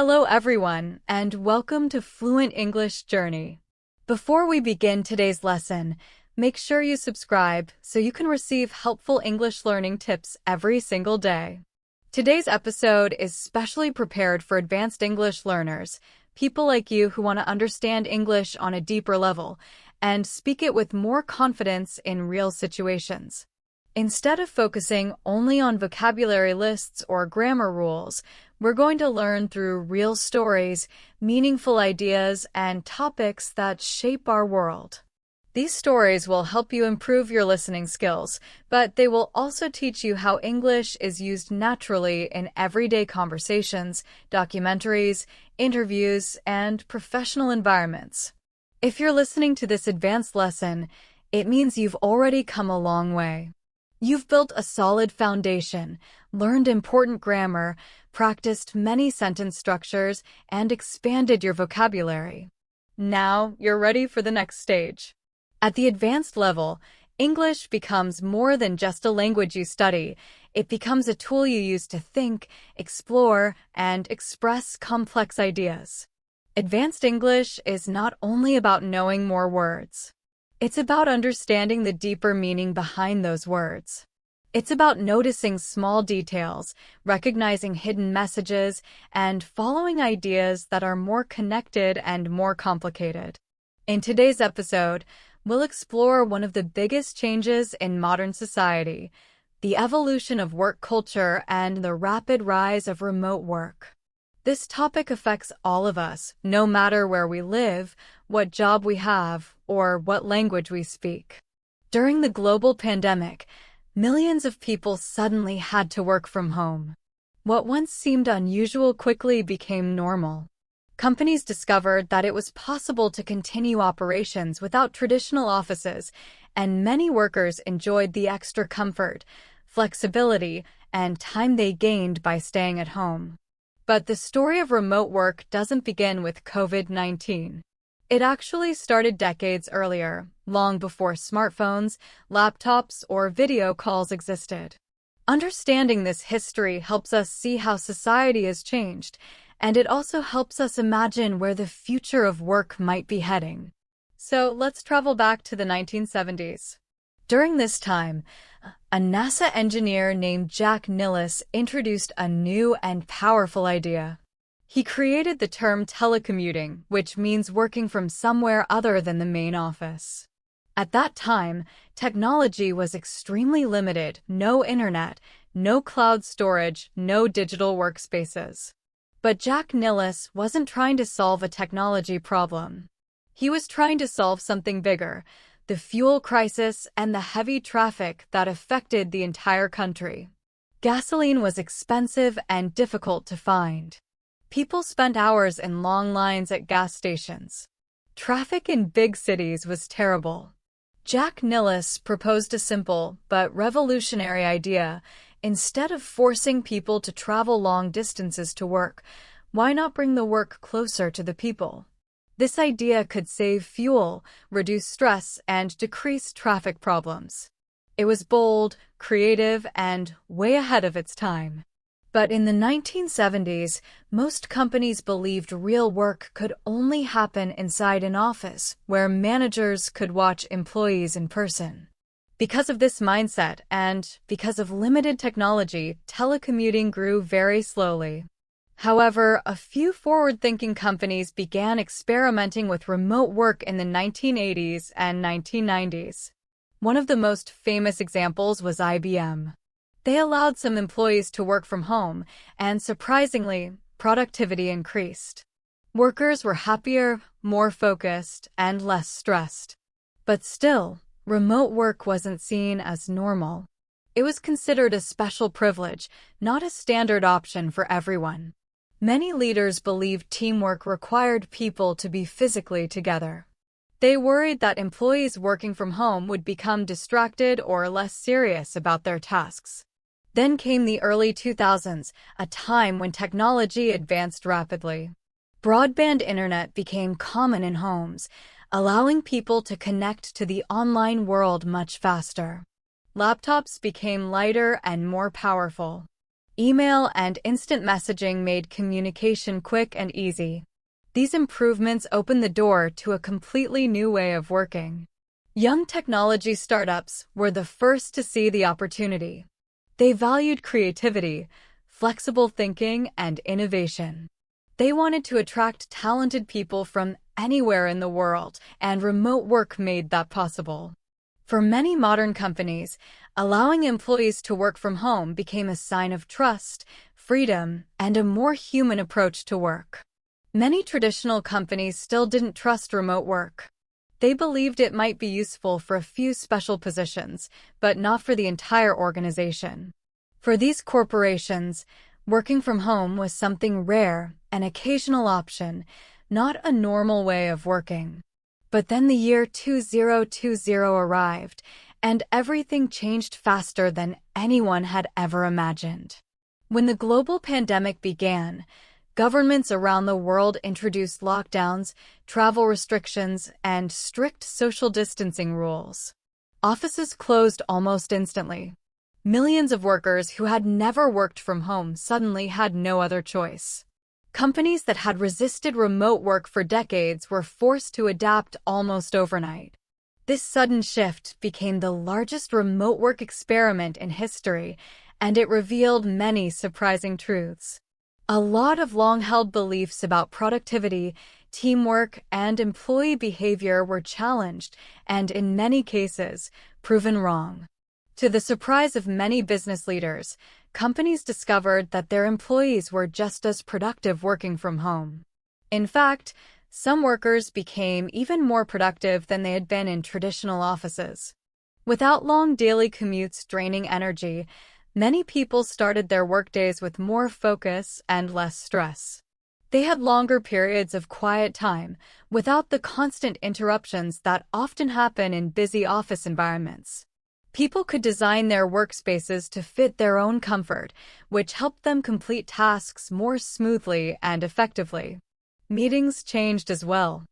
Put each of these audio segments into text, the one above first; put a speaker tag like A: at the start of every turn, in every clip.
A: Hello everyone, and welcome to Fluent English Journey. Before we begin today's lesson, make sure you subscribe so you can receive helpful English learning tips every single day. Today's episode is specially prepared for advanced English learners, people like you who want to understand English on a deeper level and speak it with more confidence in real situations. Instead of focusing only on vocabulary lists or grammar rules, we're going to learn through real stories, meaningful ideas, and topics that shape our world. These stories will help you improve your listening skills, but they will also teach you how English is used naturally in everyday conversations, documentaries, interviews, and professional environments. If you're listening to this advanced lesson, it means you've already come a long way. You've built a solid foundation, learned important grammar, practiced many sentence structures, and expanded your vocabulary. Now you're ready for the next stage. At the advanced level, English becomes more than just a language you study. It becomes a tool you use to think, explore, and express complex ideas. Advanced English is not only about knowing more words. It's about understanding the deeper meaning behind those words. It's about noticing small details, recognizing hidden messages, and following ideas that are more connected and more complicated. In today's episode, we'll explore one of the biggest changes in modern society, the evolution of work culture and the rapid rise of remote work. This topic affects all of us, no matter where we live, what job we have, or what language we speak. During the global pandemic, millions of people suddenly had to work from home. What once seemed unusual quickly became normal. Companies discovered that it was possible to continue operations without traditional offices, and many workers enjoyed the extra comfort, flexibility, and time they gained by staying at home. But the story of remote work doesn't begin with COVID-19. It actually started decades earlier, long before smartphones, laptops, or video calls existed. Understanding this history helps us see how society has changed, and it also helps us imagine where the future of work might be heading. So let's travel back to the 1970s. During this time, a NASA engineer named Jack Nilis introduced a new and powerful idea. He created the term telecommuting, which means working from somewhere other than the main office. At that time, technology was extremely limited: no internet, no cloud storage, no digital workspaces. But Jack Nilis wasn't trying to solve a technology problem. He was trying to solve something bigger: the fuel crisis and the heavy traffic that affected the entire country. Gasoline was expensive and difficult to find. People spent hours in long lines at gas stations. Traffic in big cities was terrible. Jack Nilis proposed a simple but revolutionary idea. Instead of forcing people to travel long distances to work, why not bring the work closer to the people? This idea could save fuel, reduce stress, and decrease traffic problems. It was bold, creative, and way ahead of its time. But in the 1970s, most companies believed real work could only happen inside an office, where managers could watch employees in person. Because of this mindset, and because of limited technology, telecommuting grew very slowly. However, a few forward-thinking companies began experimenting with remote work in the 1980s and 1990s. One of the most famous examples was IBM. They allowed some employees to work from home, and surprisingly, productivity increased. Workers were happier, more focused, and less stressed. But still, remote work wasn't seen as normal. It was considered a special privilege, not a standard option for everyone. Many leaders believed teamwork required people to be physically together. They worried that employees working from home would become distracted or less serious about their tasks. Then came the early 2000s, a time when technology advanced rapidly. Broadband internet became common in homes, allowing people to connect to the online world much faster. Laptops became lighter and more powerful. Email and instant messaging made communication quick and easy. These improvements opened the door to a completely new way of working. Young technology startups were the first to see the opportunity. They valued creativity, flexible thinking, and innovation. They wanted to attract talented people from anywhere in the world, and remote work made that possible. For many modern companies, allowing employees to work from home became a sign of trust, freedom, and a more human approach to work. Many traditional companies still didn't trust remote work. They believed it might be useful for a few special positions, but not for the entire organization. For these corporations, working from home was something rare, an occasional option, not a normal way of working. But then the year 2020 arrived, and everything changed faster than anyone had ever imagined. When the global pandemic began, governments around the world introduced lockdowns, travel restrictions, and strict social distancing rules. Offices closed almost instantly. Millions of workers who had never worked from home suddenly had no other choice. Companies that had resisted remote work for decades were forced to adapt almost overnight. This sudden shift became the largest remote work experiment in history, and it revealed many surprising truths. A lot of long-held beliefs about productivity, teamwork, and employee behavior were challenged and, in many cases, proven wrong. To the surprise of many business leaders, companies discovered that their employees were just as productive working from home. In fact, some workers became even more productive than they had been in traditional offices. Without long daily commutes draining energy, many people started their workdays with more focus and less stress. They had longer periods of quiet time without the constant interruptions that often happen in busy office environments. People could design their workspaces to fit their own comfort, which helped them complete tasks more smoothly and effectively. Meetings changed as well.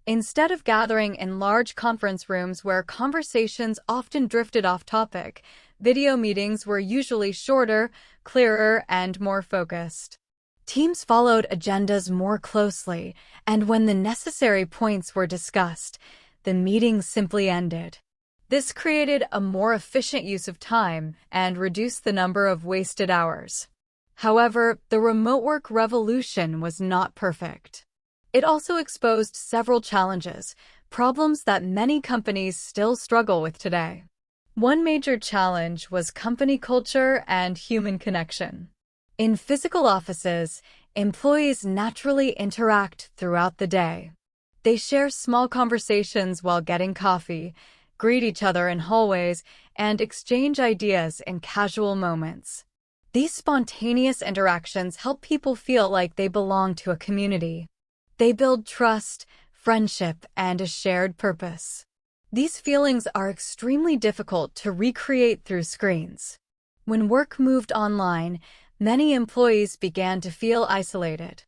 A: Instead of gathering in large conference rooms where conversations often drifted off topic, video meetings were usually shorter, clearer, and more focused. Teams followed agendas more closely, and when the necessary points were discussed, the meeting simply ended. This created a more efficient use of time and reduced the number of wasted hours. However, the remote work revolution was not perfect. It also exposed several challenges, problems that many companies still struggle with today. One major challenge was company culture and human connection. In physical offices, employees naturally interact throughout the day. They share small conversations while getting coffee, greet each other in hallways, and exchange ideas in casual moments. These spontaneous interactions help people feel like they belong to a community. They build trust, friendship, and a shared purpose. These feelings are extremely difficult to recreate through screens. When work moved online, many employees began to feel isolated.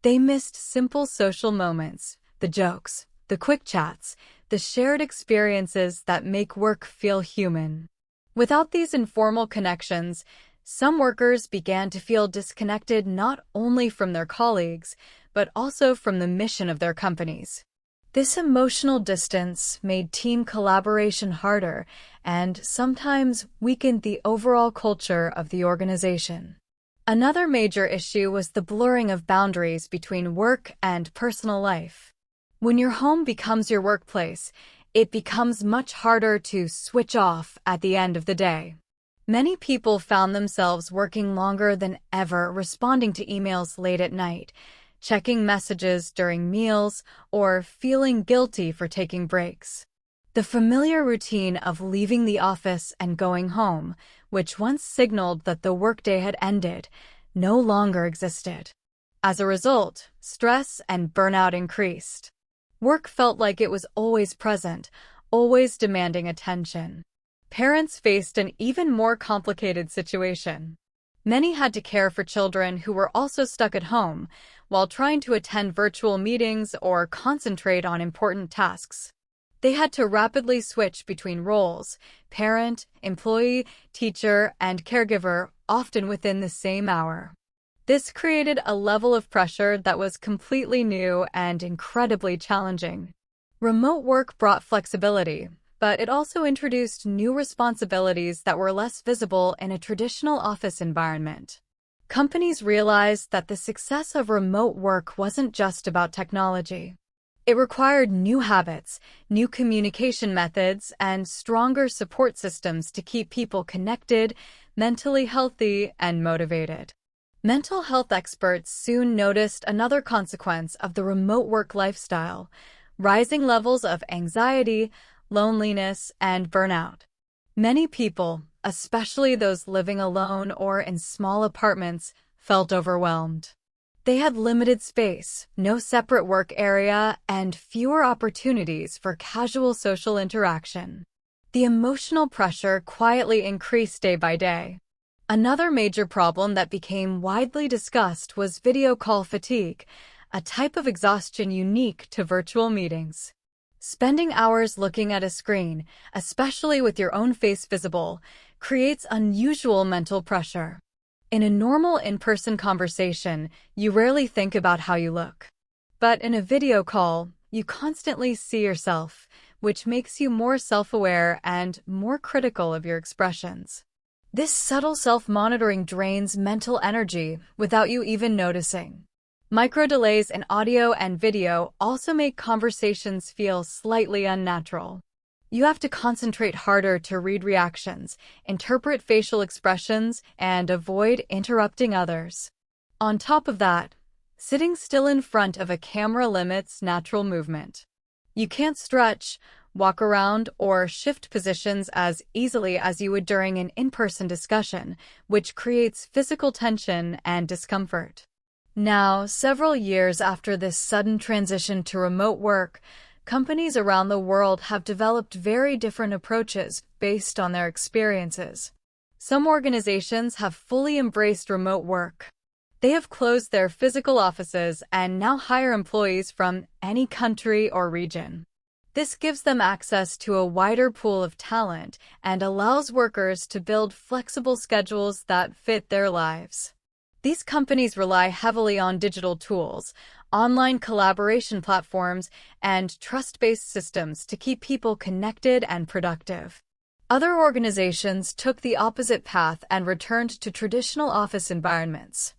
A: They missed simple social moments, the jokes, the quick chats, the shared experiences that make work feel human. Without these informal connections, some workers began to feel disconnected not only from their colleagues, but also from the mission of their companies. This emotional distance made team collaboration harder and sometimes weakened the overall culture of the organization. Another major issue was the blurring of boundaries between work and personal life. When your home becomes your workplace, it becomes much harder to switch off at the end of the day. Many people found themselves working longer than ever, responding to emails late at night, checking messages during meals, or feeling guilty for taking breaks. The familiar routine of leaving the office and going home, which once signaled that the workday had ended, no longer existed. As a result, stress and burnout increased. Work felt like it was always present, always demanding attention. Parents faced an even more complicated situation. Many had to care for children who were also stuck at home, while trying to attend virtual meetings or concentrate on important tasks. They had to rapidly switch between roles: parent, employee, teacher, and caregiver, often within the same hour. This created a level of pressure that was completely new and incredibly challenging. Remote work brought flexibility, but it also introduced new responsibilities that were less visible in a traditional office environment. Companies realized that the success of remote work wasn't just about technology. It required new habits, new communication methods, and stronger support systems to keep people connected, mentally healthy, and motivated. Mental health experts soon noticed another consequence of the remote work lifestyle: rising levels of anxiety, loneliness, and burnout. Many people, especially those living alone or in small apartments, felt overwhelmed. They had limited space, no separate work area, and fewer opportunities for casual social interaction. The emotional pressure quietly increased day by day. Another major problem that became widely discussed was video call fatigue, a type of exhaustion unique to virtual meetings. Spending hours looking at a screen, especially with your own face visible, creates unusual mental pressure. In a normal in-person conversation, you rarely think about how you look. But in a video call, you constantly see yourself, which makes you more self-aware and more critical of your expressions. This subtle self-monitoring drains mental energy without you even noticing. Micro-delays in audio and video also make conversations feel slightly unnatural. You have to concentrate harder to read reactions, interpret facial expressions, and avoid interrupting others. On top of that, sitting still in front of a camera limits natural movement. You can't stretch, walk around, or shift positions as easily as you would during an in-person discussion, which creates physical tension and discomfort. Now, several years after this sudden transition to remote work, companies around the world have developed very different approaches based on their experiences. Some organizations have fully embraced remote work. They have closed their physical offices and now hire employees from any country or region. This gives them access to a wider pool of talent and allows workers to build flexible schedules that fit their lives. These companies rely heavily on digital tools, online collaboration platforms, and trust-based systems to keep people connected and productive. Other organizations took the opposite path and returned to traditional office environments.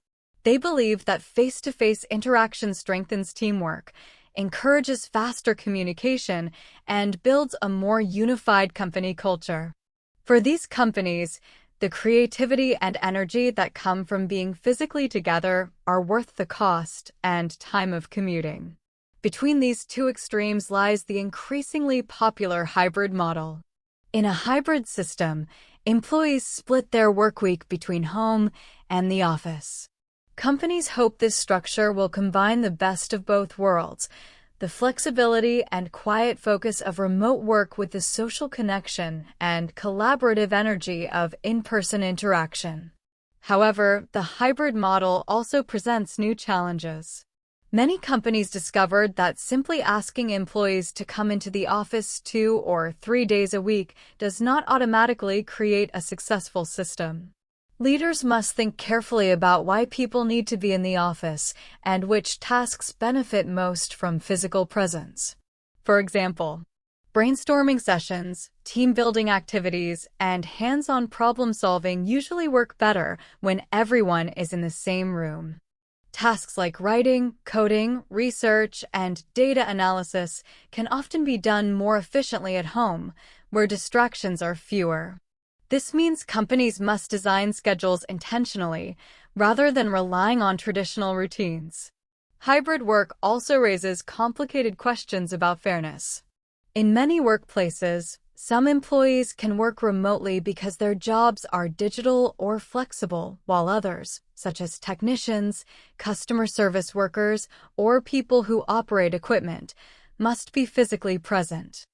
A: They believe that face-to-face interaction strengthens teamwork, encourages faster communication, and builds a more unified company culture. For these companies, the creativity and energy that come from being physically together are worth the cost and time of commuting. Between these two extremes lies the increasingly popular hybrid model. In a hybrid system, employees split their workweek between home and the office. Companies hope this structure will combine the best of both worlds: the flexibility and quiet focus of remote work with the social connection and collaborative energy of in-person interaction. However, the hybrid model also presents new challenges. Many companies discovered that simply asking employees to come into the office 2 or 3 days a week does not automatically create a successful system. Leaders must think carefully about why people need to be in the office and which tasks benefit most from physical presence. For example, brainstorming sessions, team-building activities, and hands-on problem-solving usually work better when everyone is in the same room. Tasks like writing, coding, research, and data analysis can often be done more efficiently at home, where distractions are fewer. This means companies must design schedules intentionally, rather than relying on traditional routines. Hybrid work also raises complicated questions about fairness. In many workplaces, some employees can work remotely because their jobs are digital or flexible, while others, such as technicians, customer service workers, or people who operate equipment, must be physically present.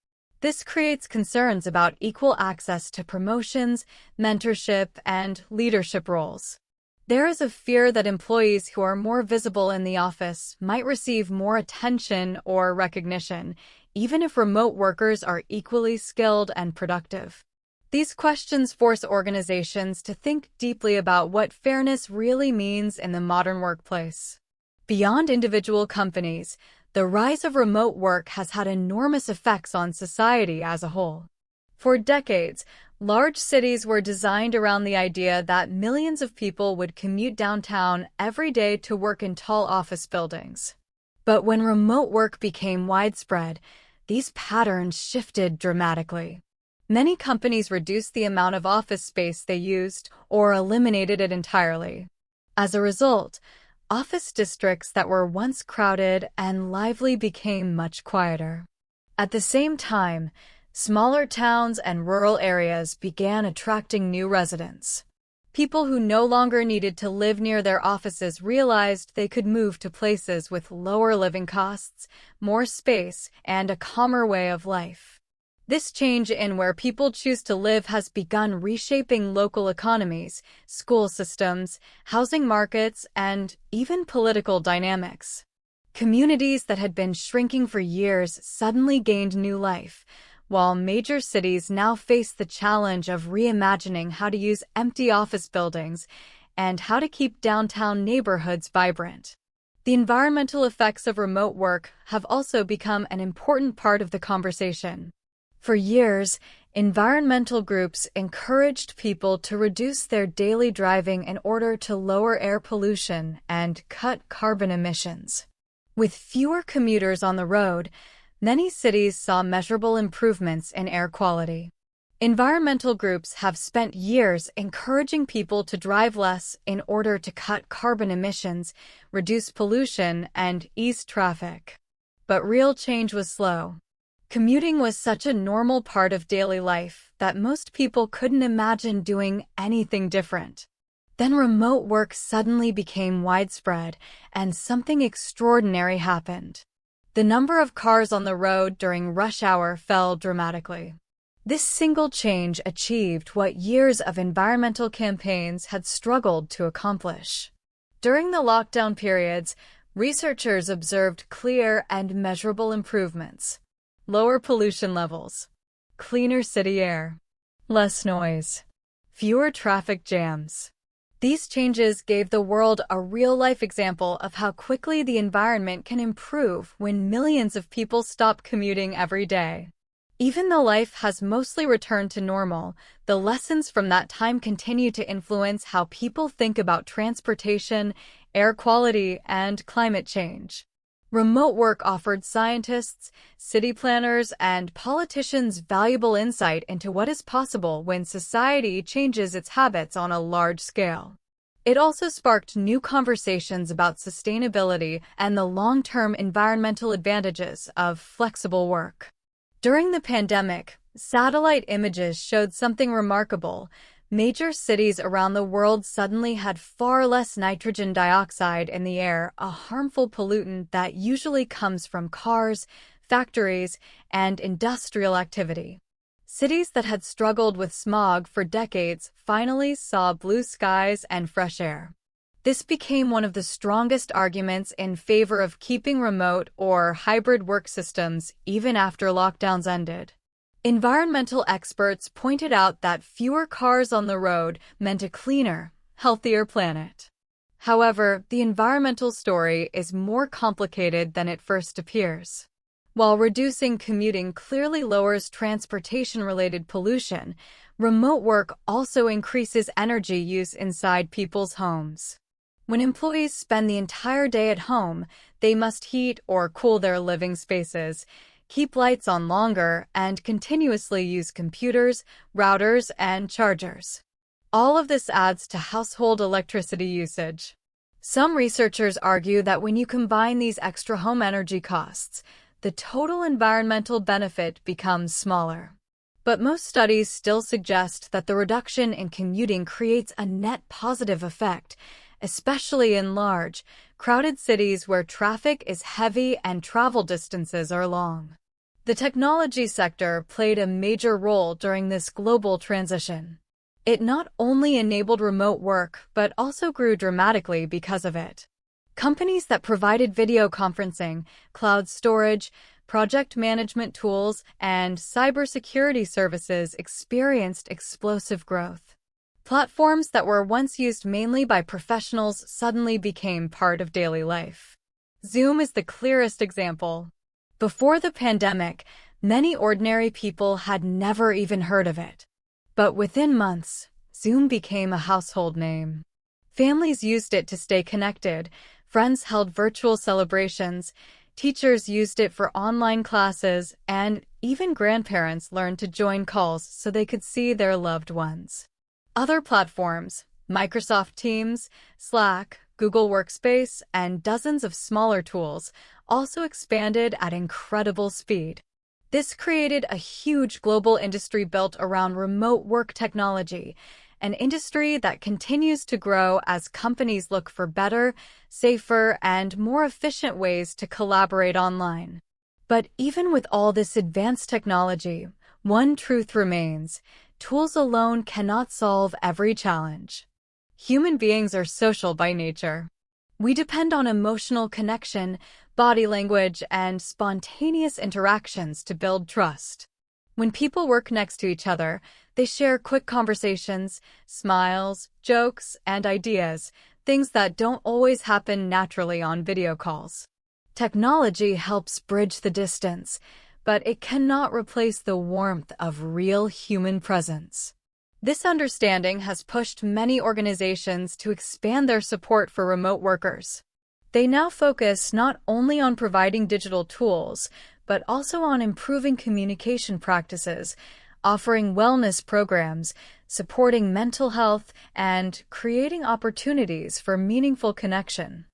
A: This creates concerns about equal access to promotions, mentorship, and leadership roles. There is a fear that employees who are more visible in the office might receive more attention or recognition, even if remote workers are equally skilled and productive? These questions force organizations to think deeply about what fairness really means in the modern workplace. Beyond individual companies, the rise of remote work has had enormous effects on society as a whole. For decades, large cities were designed around the idea that millions of people would commute downtown every day to work in tall office buildings. But when remote work became widespread, these patterns shifted dramatically. Many companies reduced the amount of office space they used or eliminated it entirely. As a result, office districts that were once crowded and lively became much quieter. At the same time, smaller towns and rural areas began attracting new residents. People who no longer needed to live near their offices realized they could move to places with lower living costs, more space, and a calmer way of life. This change in where people choose to live has begun reshaping local economies, school systems, housing markets, and even political dynamics. Communities that had been shrinking for years suddenly gained new life, while major cities now face the challenge of reimagining how to use empty office buildings and how to keep downtown neighborhoods vibrant. The environmental effects of remote work have also become an important part of the conversation. For years, environmental groups encouraged people to reduce their daily driving in order to lower air pollution and cut carbon emissions. With fewer commuters on the road, many cities saw measurable improvements in air quality. Environmental groups have spent years encouraging people to drive less in order to cut carbon emissions, reduce pollution, and ease traffic. But real change was slow. Commuting was such a normal part of daily life that most people couldn't imagine doing anything different. Then remote work suddenly became widespread, and something extraordinary happened. The number of cars on the road during rush hour fell dramatically. This single change achieved what years of environmental campaigns had struggled to accomplish. During the lockdown periods, researchers observed clear and measurable improvements. Lower pollution levels, cleaner city air, less noise, fewer traffic jams. These changes gave the world a real-life example of how quickly the environment can improve when millions of people stop commuting every day. Even though life has mostly returned to normal, the lessons from that time continue to influence how people think about transportation, air quality, and climate change. Remote work offered scientists, city planners, and politicians valuable insight into what is possible when society changes its habits on a large scale. It also sparked new conversations about sustainability and the long-term environmental advantages of flexible work. During the pandemic, satellite images showed something remarkable. Major cities around the world suddenly had far less nitrogen dioxide in the air, a harmful pollutant that usually comes from cars, factories, and industrial activity. Cities that had struggled with smog for decades finally saw blue skies and fresh air. This became one of the strongest arguments in favor of keeping remote or hybrid work systems even after lockdowns ended. Environmental experts pointed out that fewer cars on the road meant a cleaner, healthier planet. However, the environmental story is more complicated than it first appears. While reducing commuting clearly lowers transportation-related pollution, remote work also increases energy use inside people's homes. When employees spend the entire day at home, they must heat or cool their living spaces, keep lights on longer, and continuously use computers, routers, and chargers. All of this adds to household electricity usage. Some researchers argue that when you combine these extra home energy costs, the total environmental benefit becomes smaller. But most studies still suggest that the reduction in commuting creates a net positive effect, especially in large, crowded cities where traffic is heavy and travel distances are long. The technology sector played a major role during this global transition. It not only enabled remote work, but also grew dramatically because of it. Companies that provided video conferencing, cloud storage, project management tools, and cybersecurity services experienced explosive growth. Platforms that were once used mainly by professionals suddenly became part of daily life. Zoom is the clearest example. Before the pandemic, many ordinary people had never even heard of it. But within months, Zoom became a household name. Families used it to stay connected, friends held virtual celebrations, teachers used it for online classes, and even grandparents learned to join calls so they could see their loved ones. Other platforms, Microsoft Teams, Slack, Google Workspace, and dozens of smaller tools, also expanded at incredible speed. This created a huge global industry built around remote work technology, an industry that continues to grow as companies look for better, safer, and more efficient ways to collaborate online. But even with all this advanced technology, one truth remains: tools alone cannot solve every challenge. Human beings are social by nature. We depend on emotional connection, body language, and spontaneous interactions to build trust. When people work next to each other, they share quick conversations, smiles, jokes, and ideas, things that don't always happen naturally on video calls. Technology helps bridge the distance, but it cannot replace the warmth of real human presence. This understanding has pushed many organizations to expand their support for remote workers. They now focus not only on providing digital tools, but also on improving communication practices, offering wellness programs, supporting mental health, and creating opportunities for meaningful connection.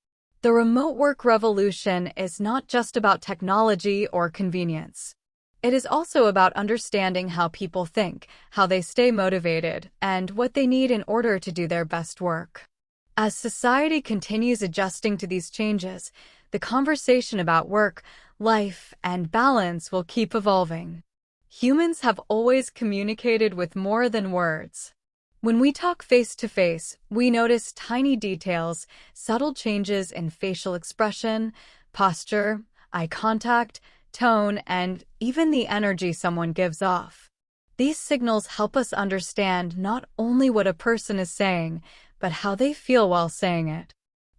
A: The remote work revolution is not just about technology or convenience. It is also about understanding how people think, how they stay motivated, and what they need in order to do their best work. As society continues adjusting to these changes, the conversation about work, life, and balance will keep evolving. Humans have always communicated with more than words. When we talk face-to-face, we notice tiny details, subtle changes in facial expression, posture, eye contact, tone, and even the energy someone gives off. These signals help us understand not only what a person is saying, but how they feel while saying it.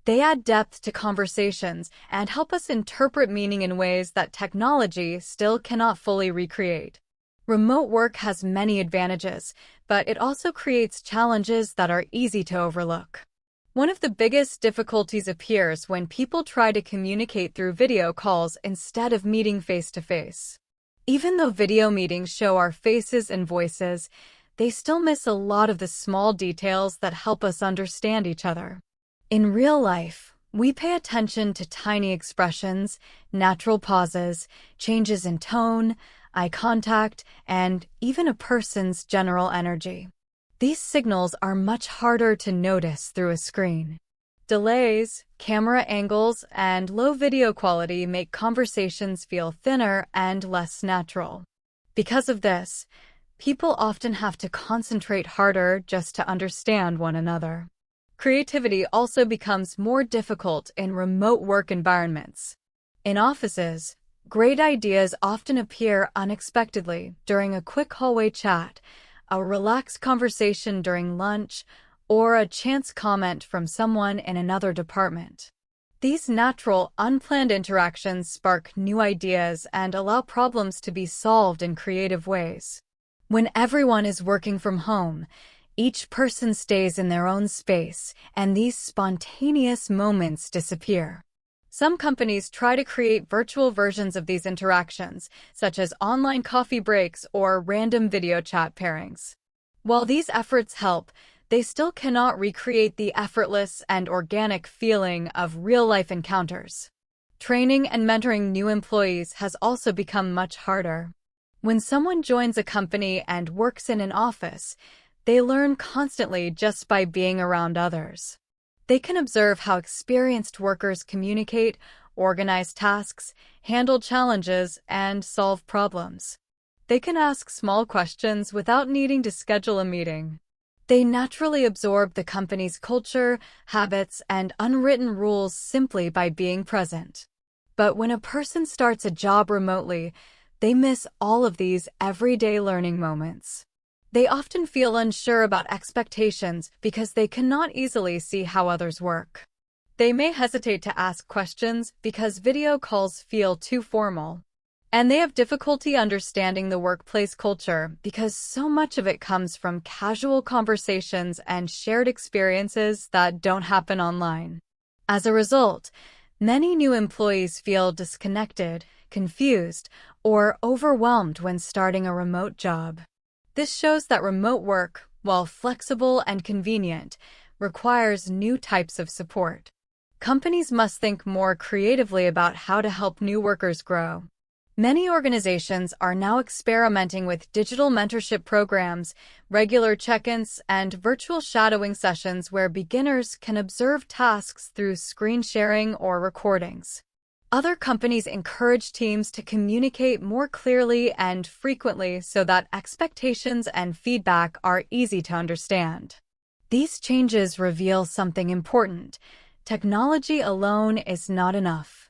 A: They add depth to conversations and help us interpret meaning in ways that technology still cannot fully recreate. Remote work has many advantages, but it also creates challenges that are easy to overlook. One of the biggest difficulties appears when people try to communicate through video calls instead of meeting face-to-face. Even though video meetings show our faces and voices, they still miss a lot of the small details that help us understand each other. In real life, we pay attention to tiny expressions, natural pauses, changes in tone, eye contact, and even a person's general energy. These signals are much harder to notice through a screen. Delays, camera angles, and low video quality make conversations feel thinner and less natural. Because of this, people often have to concentrate harder just to understand one another. Creativity also becomes more difficult in remote work environments. In offices, great ideas often appear unexpectedly during a quick hallway chat, a relaxed conversation during lunch, or a chance comment from someone in another department. These natural, unplanned interactions spark new ideas and allow problems to be solved in creative ways. When everyone is working from home, each person stays in their own space, and these spontaneous moments disappear. Some companies try to create virtual versions of these interactions, such as online coffee breaks or random video chat pairings. While these efforts help, they still cannot recreate the effortless and organic feeling of real-life encounters. Training and mentoring new employees has also become much harder. When someone joins a company and works in an office, they learn constantly just by being around others. They can observe how experienced workers communicate, organize tasks, handle challenges, and solve problems. They can ask small questions without needing to schedule a meeting. They naturally absorb the company's culture, habits, and unwritten rules simply by being present. But when a person starts a job remotely, they miss all of these everyday learning moments. They often feel unsure about expectations because they cannot easily see how others work. They may hesitate to ask questions because video calls feel too formal. And they have difficulty understanding the workplace culture because so much of it comes from casual conversations and shared experiences that don't happen online. As a result, many new employees feel disconnected, confused, or overwhelmed when starting a remote job. This shows that remote work, while flexible and convenient, requires new types of support. Companies must think more creatively about how to help new workers grow. Many organizations are now experimenting with digital mentorship programs, regular check-ins, and virtual shadowing sessions where beginners can observe tasks through screen sharing or recordings. Other companies encourage teams to communicate more clearly and frequently so that expectations and feedback are easy to understand. These changes reveal something important. Technology alone is not enough.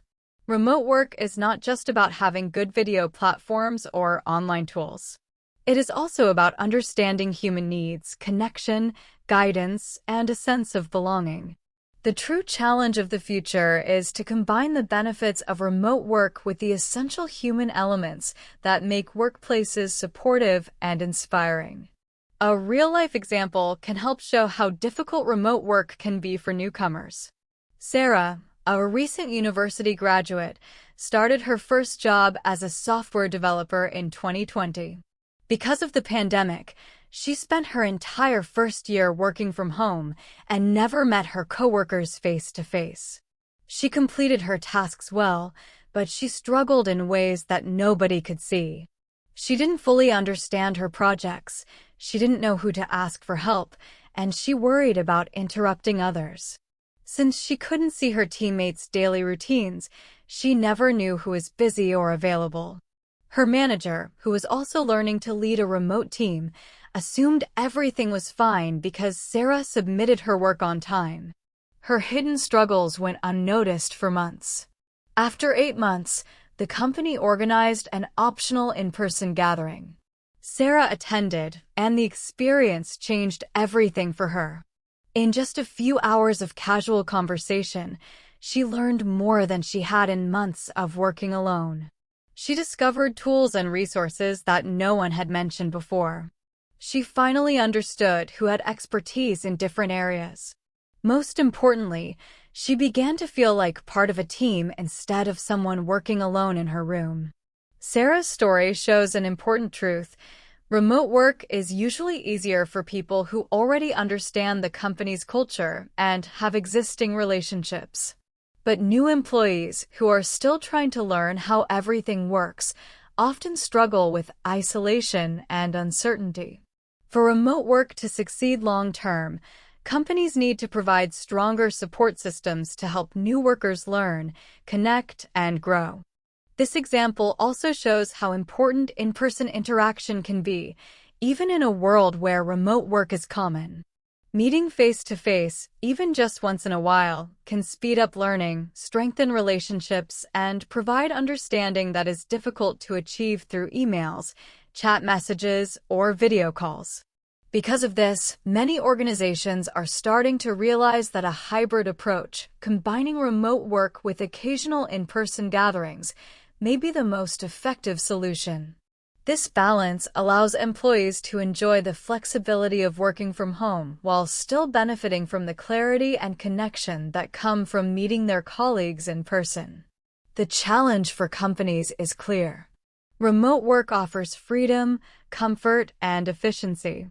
A: Remote work is not just about having good video platforms or online tools. It is also about understanding human needs, connection, guidance, and a sense of belonging. The true challenge of the future is to combine the benefits of remote work with the essential human elements that make workplaces supportive and inspiring. A real-life example can help show how difficult remote work can be for newcomers. Sarah, a recent university graduate, started her first job as a software developer in 2020. Because of the pandemic, she spent her entire first year working from home and never met her coworkers face-to-face. She completed her tasks well, but she struggled in ways that nobody could see. She didn't fully understand her projects, she didn't know who to ask for help, and she worried about interrupting others. Since she couldn't see her teammates' daily routines, she never knew who was busy or available. Her manager, who was also learning to lead a remote team, assumed everything was fine because Sarah submitted her work on time. Her hidden struggles went unnoticed for months. After 8 months, the company organized an optional in-person gathering. Sarah attended, and the experience changed everything for her. In just a few hours of casual conversation, she learned more than she had in months of working alone. She discovered tools and resources that no one had mentioned before. She finally understood who had expertise in different areas. Most importantly, she began to feel like part of a team instead of someone working alone in her room. Sarah's story shows an important truth. Remote work is usually easier for people who already understand the company's culture and have existing relationships. But new employees who are still trying to learn how everything works often struggle with isolation and uncertainty. For remote work to succeed long-term, companies need to provide stronger support systems to help new workers learn, connect, and grow. This example also shows how important in-person interaction can be, even in a world where remote work is common. Meeting face-to-face, even just once in a while, can speed up learning, strengthen relationships, and provide understanding that is difficult to achieve through emails, chat messages, or video calls. Because of this, many organizations are starting to realize that a hybrid approach, combining remote work with occasional in-person gatherings, may be the most effective solution. This balance allows employees to enjoy the flexibility of working from home while still benefiting from the clarity and connection that come from meeting their colleagues in person. The challenge for companies is clear. Remote work offers freedom, comfort, and efficiency.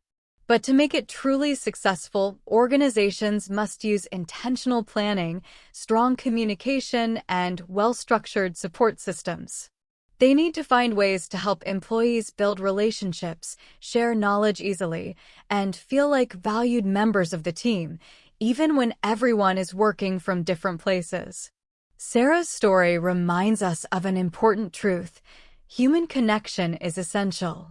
A: But to make it truly successful, organizations must use intentional planning, strong communication, and well-structured support systems. They need to find ways to help employees build relationships, share knowledge easily, and feel like valued members of the team, even when everyone is working from different places. Sarah's story reminds us of an important truth. Human connection is essential.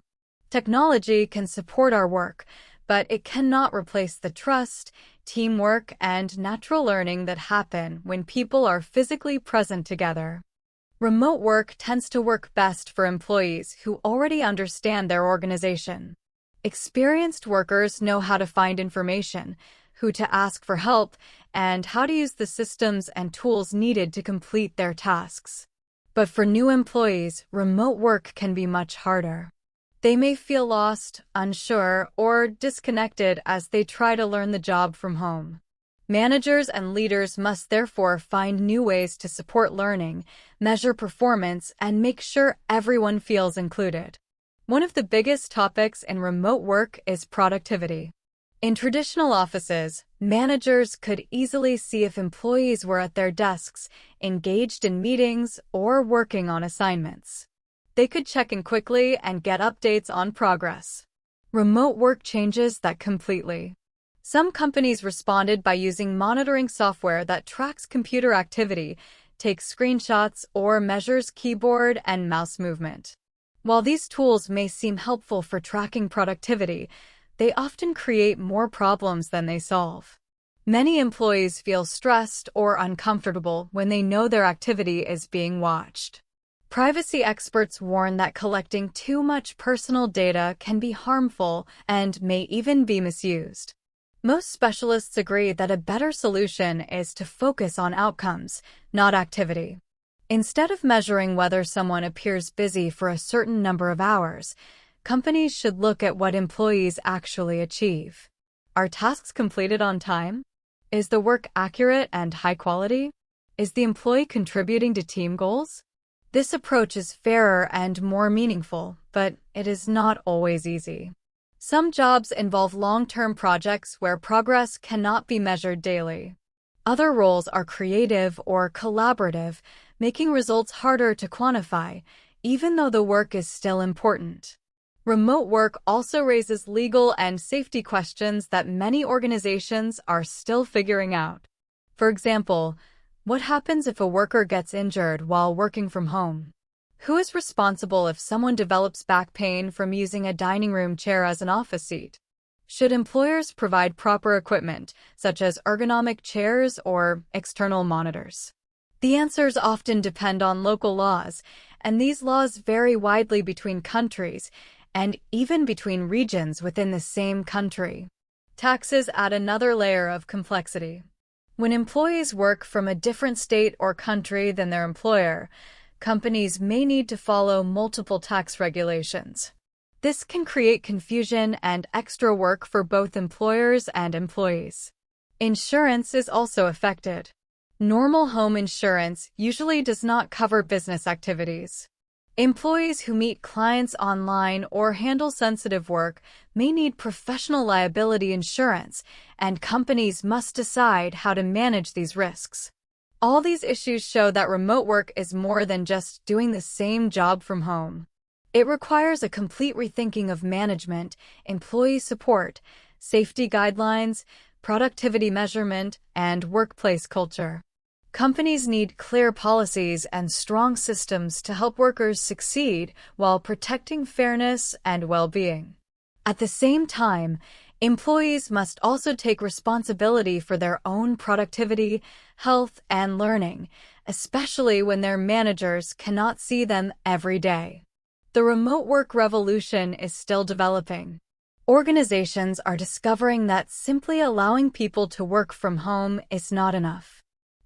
A: Technology can support our work, but it cannot replace the trust, teamwork, and natural learning that happen when people are physically present together. Remote work tends to work best for employees who already understand their organization. Experienced workers know how to find information, who to ask for help, and how to use the systems and tools needed to complete their tasks. But for new employees, remote work can be much harder. They may feel lost, unsure, or disconnected as they try to learn the job from home. Managers and leaders must therefore find new ways to support learning, measure performance, and make sure everyone feels included. One of the biggest topics in remote work is productivity. In traditional offices, managers could easily see if employees were at their desks, engaged in meetings, or working on assignments. They could check in quickly and get updates on progress. Remote work changes that completely. Some companies responded by using monitoring software that tracks computer activity, takes screenshots, or measures keyboard and mouse movement. While these tools may seem helpful for tracking productivity, they often create more problems than they solve. Many employees feel stressed or uncomfortable when they know their activity is being watched. Privacy experts warn that collecting too much personal data can be harmful and may even be misused. Most specialists agree that a better solution is to focus on outcomes, not activity. Instead of measuring whether someone appears busy for a certain number of hours, companies should look at what employees actually achieve. Are tasks completed on time? Is the work accurate and high quality? Is the employee contributing to team goals? This approach is fairer and more meaningful, but it is not always easy. Some jobs involve long-term projects where progress cannot be measured daily. Other roles are creative or collaborative, making results harder to quantify, even though the work is still important. Remote work also raises legal and safety questions that many organizations are still figuring out. For example, what happens if a worker gets injured while working from home? Who is responsible if someone develops back pain from using a dining room chair as an office seat? Should employers provide proper equipment, such as ergonomic chairs or external monitors? The answers often depend on local laws, and these laws vary widely between countries and even between regions within the same country. Taxes add another layer of complexity. When employees work from a different state or country than their employer, companies may need to follow multiple tax regulations. This can create confusion and extra work for both employers and employees. Insurance is also affected. Normal home insurance usually does not cover business activities. Employees who meet clients online or handle sensitive work may need professional liability insurance, and companies must decide how to manage these risks. All these issues show that remote work is more than just doing the same job from home. It requires a complete rethinking of management, employee support, safety guidelines, productivity measurement, and workplace culture. Companies need clear policies and strong systems to help workers succeed while protecting fairness and well-being. At the same time, employees must also take responsibility for their own productivity, health, and learning, especially when their managers cannot see them every day. The remote work revolution is still developing. Organizations are discovering that simply allowing people to work from home is not enough.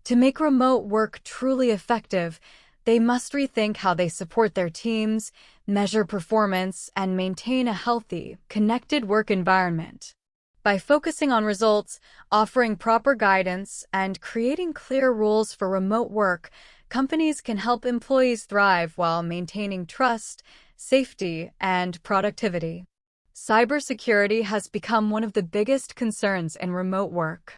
A: To make remote work truly effective, they must rethink how they support their teams, measure performance, and maintain a healthy, connected work environment. By focusing on results, offering proper guidance, and creating clear rules for remote work, companies can help employees thrive while maintaining trust, safety, and productivity. Cybersecurity has become one of the biggest concerns in remote work.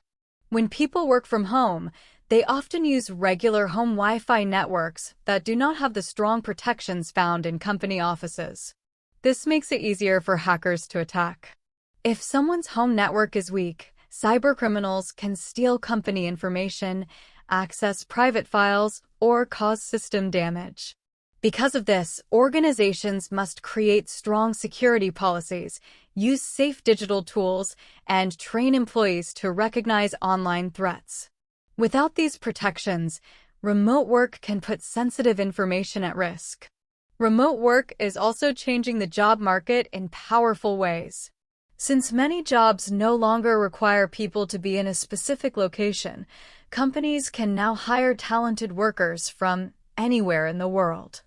A: When people work from home, they often use regular home Wi-Fi networks that do not have the strong protections found in company offices. This makes it easier for hackers to attack. If someone's home network is weak, cybercriminals can steal company information, access private files, or cause system damage. Because of this, organizations must create strong security policies, use safe digital tools, and train employees to recognize online threats. Without these protections, remote work can put sensitive information at risk. Remote work is also changing the job market in powerful ways. Since many jobs no longer require people to be in a specific location, companies can now hire talented workers from anywhere in the world.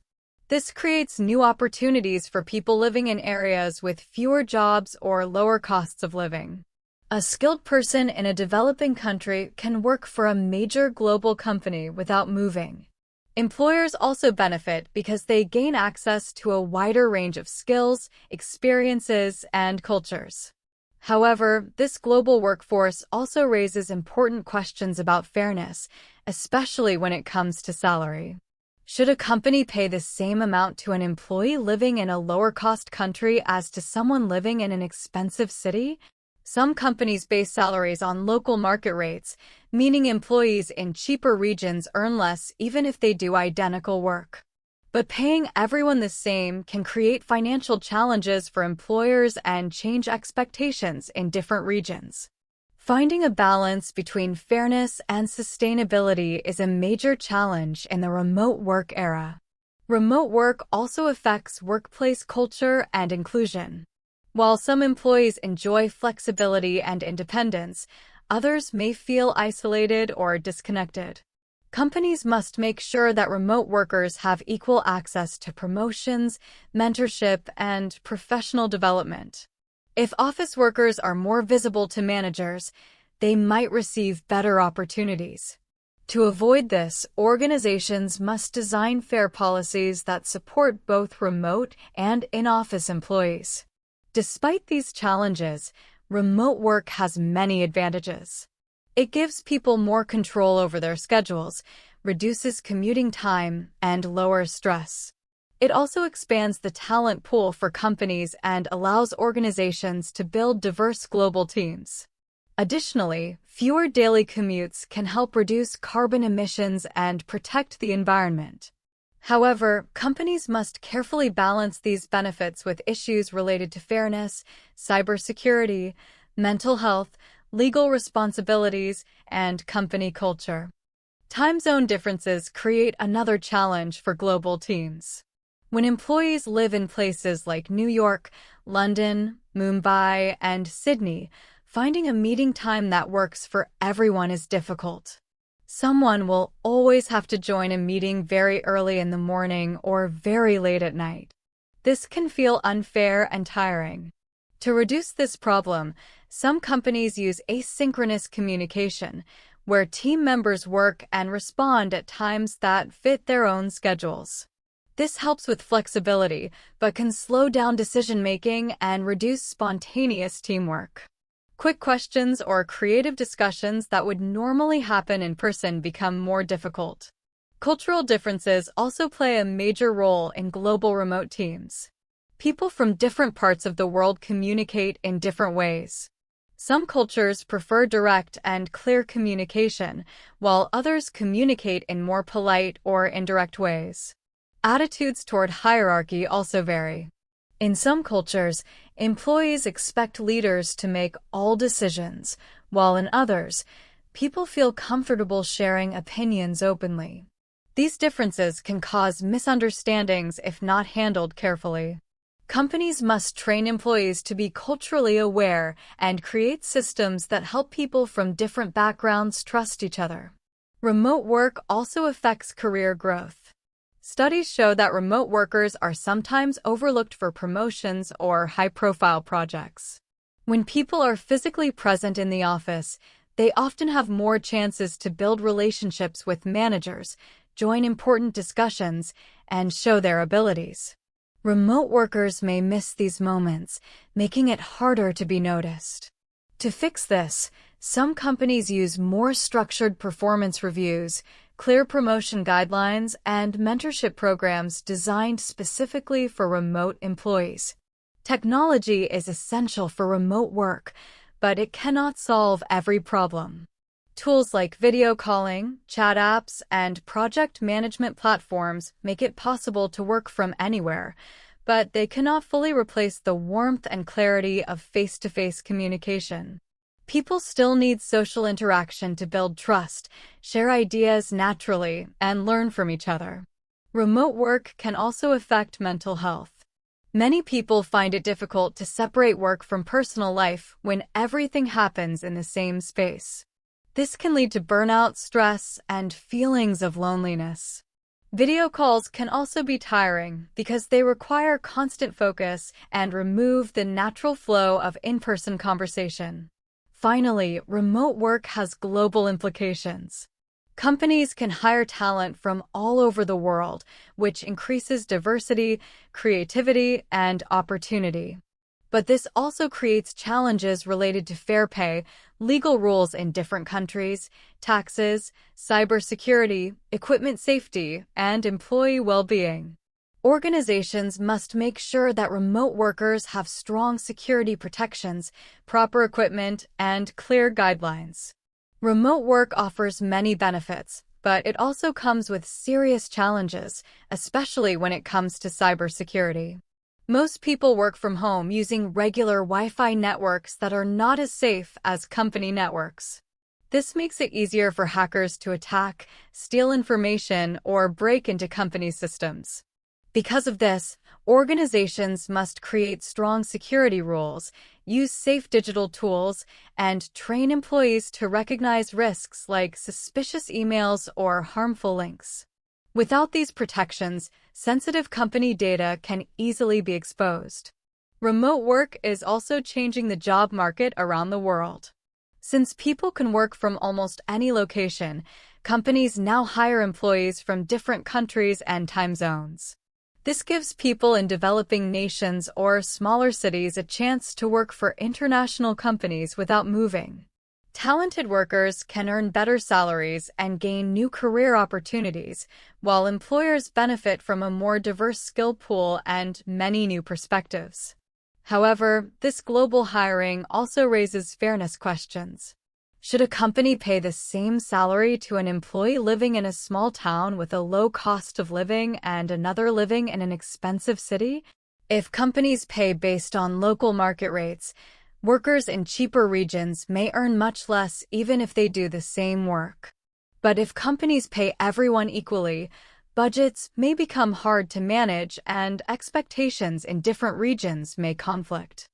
A: This creates new opportunities for people living in areas with fewer jobs or lower costs of living. A skilled person in a developing country can work for a major global company without moving. Employers also benefit because they gain access to a wider range of skills, experiences, and cultures. However, this global workforce also raises important questions about fairness, especially when it comes to salary. Should a company pay the same amount to an employee living in a lower-cost country as to someone living in an expensive city? Some companies base salaries on local market rates, meaning employees in cheaper regions earn less even if they do identical work. But paying everyone the same can create financial challenges for employers and change expectations in different regions. Finding a balance between fairness and sustainability is a major challenge in the remote work era. Remote work also affects workplace culture and inclusion. While some employees enjoy flexibility and independence, others may feel isolated or disconnected. Companies must make sure that remote workers have equal access to promotions, mentorship, and professional development. If office workers are more visible to managers, they might receive better opportunities. To avoid this, organizations must design fair policies that support both remote and in-office employees. Despite these challenges, remote work has many advantages. It gives people more control over their schedules, reduces commuting time, and lowers stress. It also expands the talent pool for companies and allows organizations to build diverse global teams. Additionally, fewer daily commutes can help reduce carbon emissions and protect the environment. However, companies must carefully balance these benefits with issues related to fairness, cybersecurity, mental health, legal responsibilities, and company culture. Time zone differences create another challenge for global teams. When employees live in places like New York, London, Mumbai, and Sydney, finding a meeting time that works for everyone is difficult. Someone will always have to join a meeting very early in the morning or very late at night. This can feel unfair and tiring. To reduce this problem, some companies use asynchronous communication, where team members work and respond at times that fit their own schedules. This helps with flexibility, but can slow down decision-making and reduce spontaneous teamwork. Quick questions or creative discussions that would normally happen in person become more difficult. Cultural differences also play a major role in global remote teams. People from different parts of the world communicate in different ways. Some cultures prefer direct and clear communication, while others communicate in more polite or indirect ways. Attitudes toward hierarchy also vary. In some cultures, employees expect leaders to make all decisions, while in others, people feel comfortable sharing opinions openly. These differences can cause misunderstandings if not handled carefully. Companies must train employees to be culturally aware and create systems that help people from different backgrounds trust each other. Remote work also affects career growth. Studies show that remote workers are sometimes overlooked for promotions or high-profile projects. When people are physically present in the office, they often have more chances to build relationships with managers, join important discussions, and show their abilities. Remote workers may miss these moments, making it harder to be noticed. To fix this, some companies use more structured performance reviews, clear promotion guidelines, and mentorship programs designed specifically for remote employees. Technology is essential for remote work, but it cannot solve every problem. Tools like video calling, chat apps, and project management platforms make it possible to work from anywhere, but they cannot fully replace the warmth and clarity of face-to-face communication. People still need social interaction to build trust, share ideas naturally, and learn from each other. Remote work can also affect mental health. Many people find it difficult to separate work from personal life when everything happens in the same space. This can lead to burnout, stress, and feelings of loneliness. Video calls can also be tiring because they require constant focus and remove the natural flow of in-person conversation. Finally, remote work has global implications. Companies can hire talent from all over the world, which increases diversity, creativity, and opportunity. But this also creates challenges related to fair pay, legal rules in different countries, taxes, cybersecurity, equipment safety, and employee well-being. Organizations must make sure that remote workers have strong security protections, proper equipment, and clear guidelines. Remote work offers many benefits, but it also comes with serious challenges, especially when it comes to cybersecurity. Most people work from home using regular Wi-Fi networks that are not as safe as company networks. This makes it easier for hackers to attack, steal information, or break into company systems. Because of this, organizations must create strong security rules, use safe digital tools, and train employees to recognize risks like suspicious emails or harmful links. Without these protections, sensitive company data can easily be exposed. Remote work is also changing the job market around the world. Since people can work from almost any location, companies now hire employees from different countries and time zones. This gives people in developing nations or smaller cities a chance to work for international companies without moving. Talented workers can earn better salaries and gain new career opportunities, while employers benefit from a more diverse skill pool and many new perspectives. However, this global hiring also raises fairness questions. Should a company pay the same salary to an employee living in a small town with a low cost of living and another living in an expensive city? If companies pay based on local market rates, workers in cheaper regions may earn much less even if they do the same work. But if companies pay everyone equally, budgets may become hard to manage and expectations in different regions may conflict.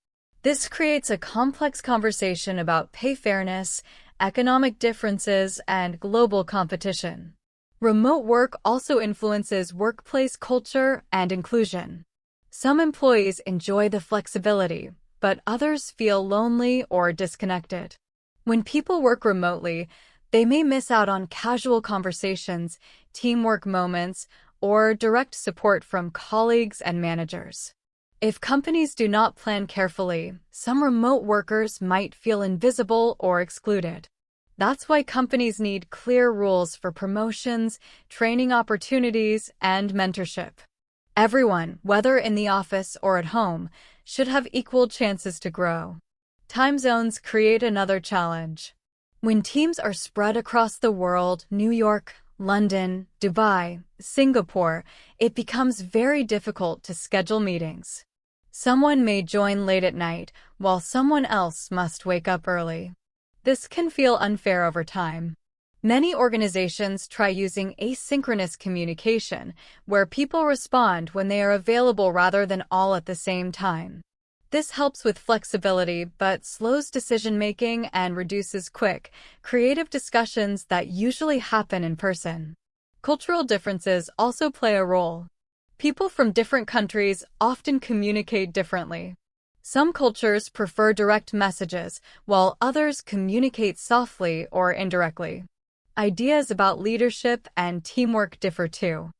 A: This creates a complex conversation about pay fairness, economic differences, and global competition. Remote work also influences workplace culture and inclusion. Some employees enjoy the flexibility, but others feel lonely or disconnected. When people work remotely, they may miss out on casual conversations, teamwork moments, or direct support from colleagues and managers. If companies do not plan carefully, some remote workers might feel invisible or excluded. That's why companies need clear rules for promotions, training opportunities, and mentorship. Everyone, whether in the office or at home, should have equal chances to grow. Time zones create another challenge. When teams are spread across the world, New York, London, Dubai, Singapore, it becomes very difficult to schedule meetings. Someone may join late at night, while someone else must wake up early. This can feel unfair over time. Many organizations try using asynchronous communication, where people respond when they are available rather than all at the same time. This helps with flexibility but slows decision-making and reduces quick, creative discussions that usually happen in person. Cultural differences also play a role. People from different countries often communicate differently. Some cultures prefer direct messages, while others communicate softly or indirectly. Ideas about leadership and teamwork differ too.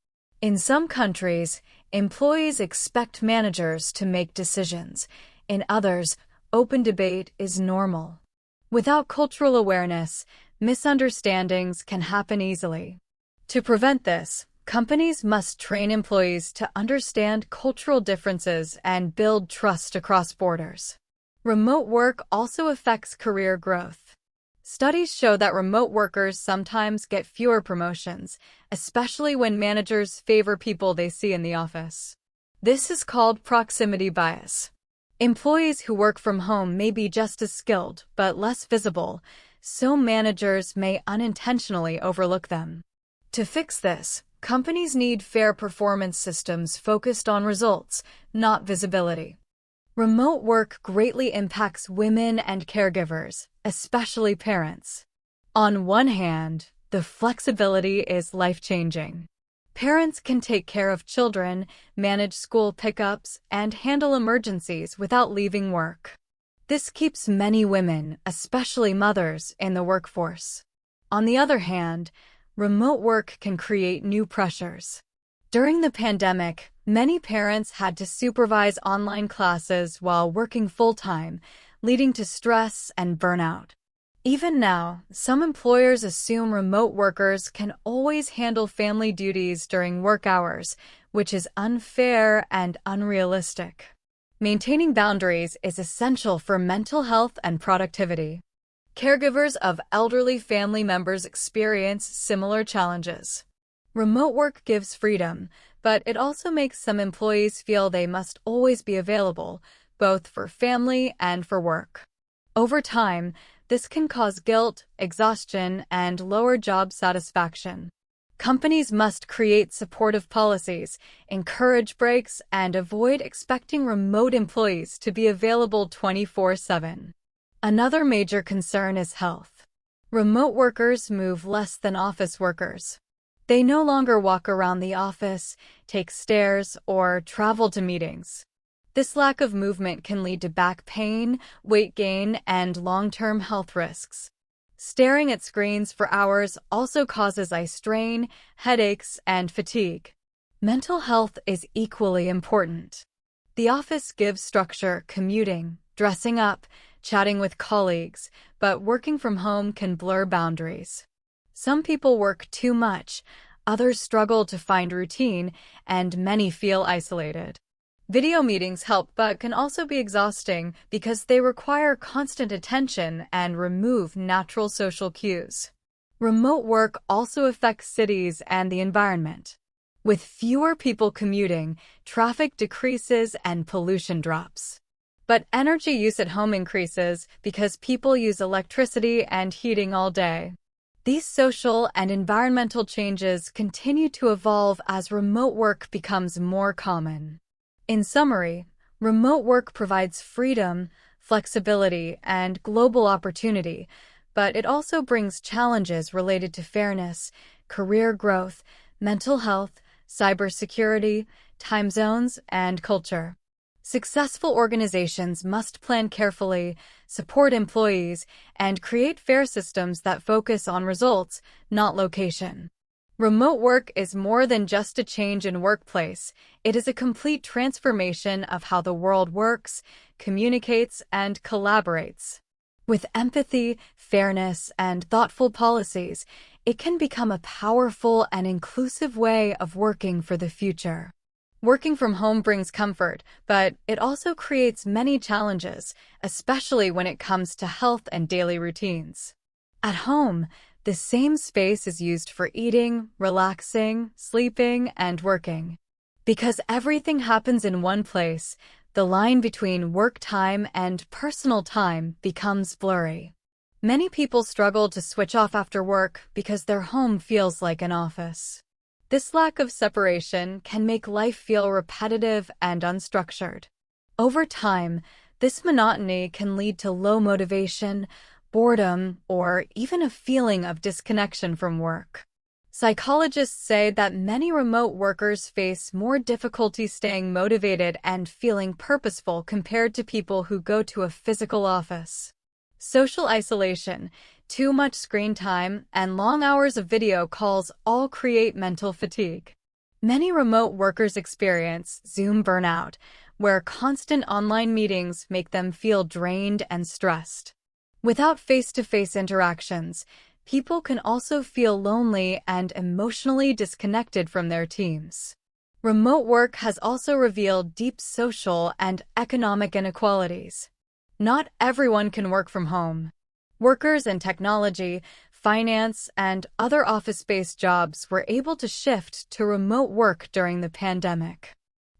A: In some countries, employees expect managers to make decisions. In others, open debate is normal. Without cultural awareness, misunderstandings can happen easily. To prevent this, companies must train employees to understand cultural differences and build trust across borders. Remote work also affects career growth. Studies show that remote workers sometimes get fewer promotions, especially when managers favor people they see in the office. This is called proximity bias. Employees who work from home may be just as skilled, but less visible, so managers may unintentionally overlook them. To fix this, companies need fair performance systems focused on results, not visibility. Remote work greatly impacts women and caregivers, especially parents. On one hand, the flexibility is life-changing. Parents can take care of children, manage school pickups, and handle emergencies without leaving work. This keeps many women, especially mothers, in the workforce. On the other hand, remote work can create new pressures. During the pandemic, many parents had to supervise online classes while working full-time, leading to stress and burnout. Even now, some employers assume remote workers can always handle family duties during work hours, which is unfair and unrealistic. Maintaining boundaries is essential for mental health and productivity. Caregivers of elderly family members experience similar challenges. Remote work gives freedom, but it also makes some employees feel they must always be available, both for family and for work. Over time, this can cause guilt, exhaustion, and lower job satisfaction. Companies must create supportive policies, encourage breaks, and avoid expecting remote employees to be available 24/7. Another major concern is health. Remote workers move less than office workers. They no longer walk around the office, take stairs, or travel to meetings. This lack of movement can lead to back pain, weight gain, and long-term health risks. Staring at screens for hours also causes eye strain, headaches, and fatigue. Mental health is equally important. The office gives structure, commuting, dressing up, chatting with colleagues, but working from home can blur boundaries. Some people work too much, others struggle to find routine, and many feel isolated. Video meetings help but can also be exhausting because they require constant attention and remove natural social cues. Remote work also affects cities and the environment. With fewer people commuting, traffic decreases and pollution drops. But energy use at home increases because people use electricity and heating all day. These social and environmental changes continue to evolve as remote work becomes more common. In summary, remote work provides freedom, flexibility, and global opportunity, but it also brings challenges related to fairness, career growth, mental health, cybersecurity, time zones, and culture. Successful organizations must plan carefully, support employees, and create fair systems that focus on results, not location. Remote work is more than just a change in workplace. It is a complete transformation of how the world works, communicates, and collaborates. With empathy, fairness, and thoughtful policies, it can become a powerful and inclusive way of working for the future. Working from home brings comfort, but it also creates many challenges, especially when it comes to health and daily routines. At home, the same space is used for eating, relaxing, sleeping, and working. Because everything happens in one place, the line between work time and personal time becomes blurry. Many people struggle to switch off after work because their home feels like an office. This lack of separation can make life feel repetitive and unstructured. Over time, this monotony can lead to low motivation, boredom, or even a feeling of disconnection from work. Psychologists say that many remote workers face more difficulty staying motivated and feeling purposeful compared to people who go to a physical office. Social isolation, too much screen time, and long hours of video calls all create mental fatigue. Many remote workers experience Zoom burnout, where constant online meetings make them feel drained and stressed. Without face-to-face interactions, people can also feel lonely and emotionally disconnected from their teams. Remote work has also revealed deep social and economic inequalities. Not everyone can work from home. Workers in technology, finance, and other office-based jobs were able to shift to remote work during the pandemic.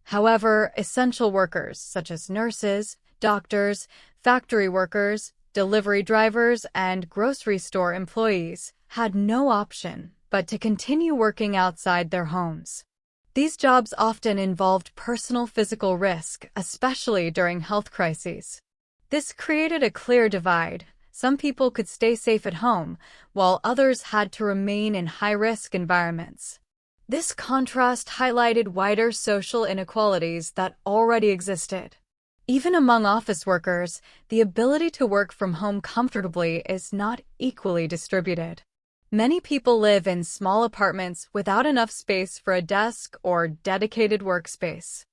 A: However, essential workers such as nurses, Doctors, factory workers, delivery drivers, and grocery store employees had no option but to continue working outside their homes. These jobs often involved personal physical risk, especially during health crises. This created a clear divide. Some people could stay safe at home, while others had to remain in high-risk environments. This contrast highlighted wider social inequalities that already existed. Even among office workers, the ability to work from home comfortably is not equally distributed. Many people live in small apartments without enough space for a desk or dedicated workspace.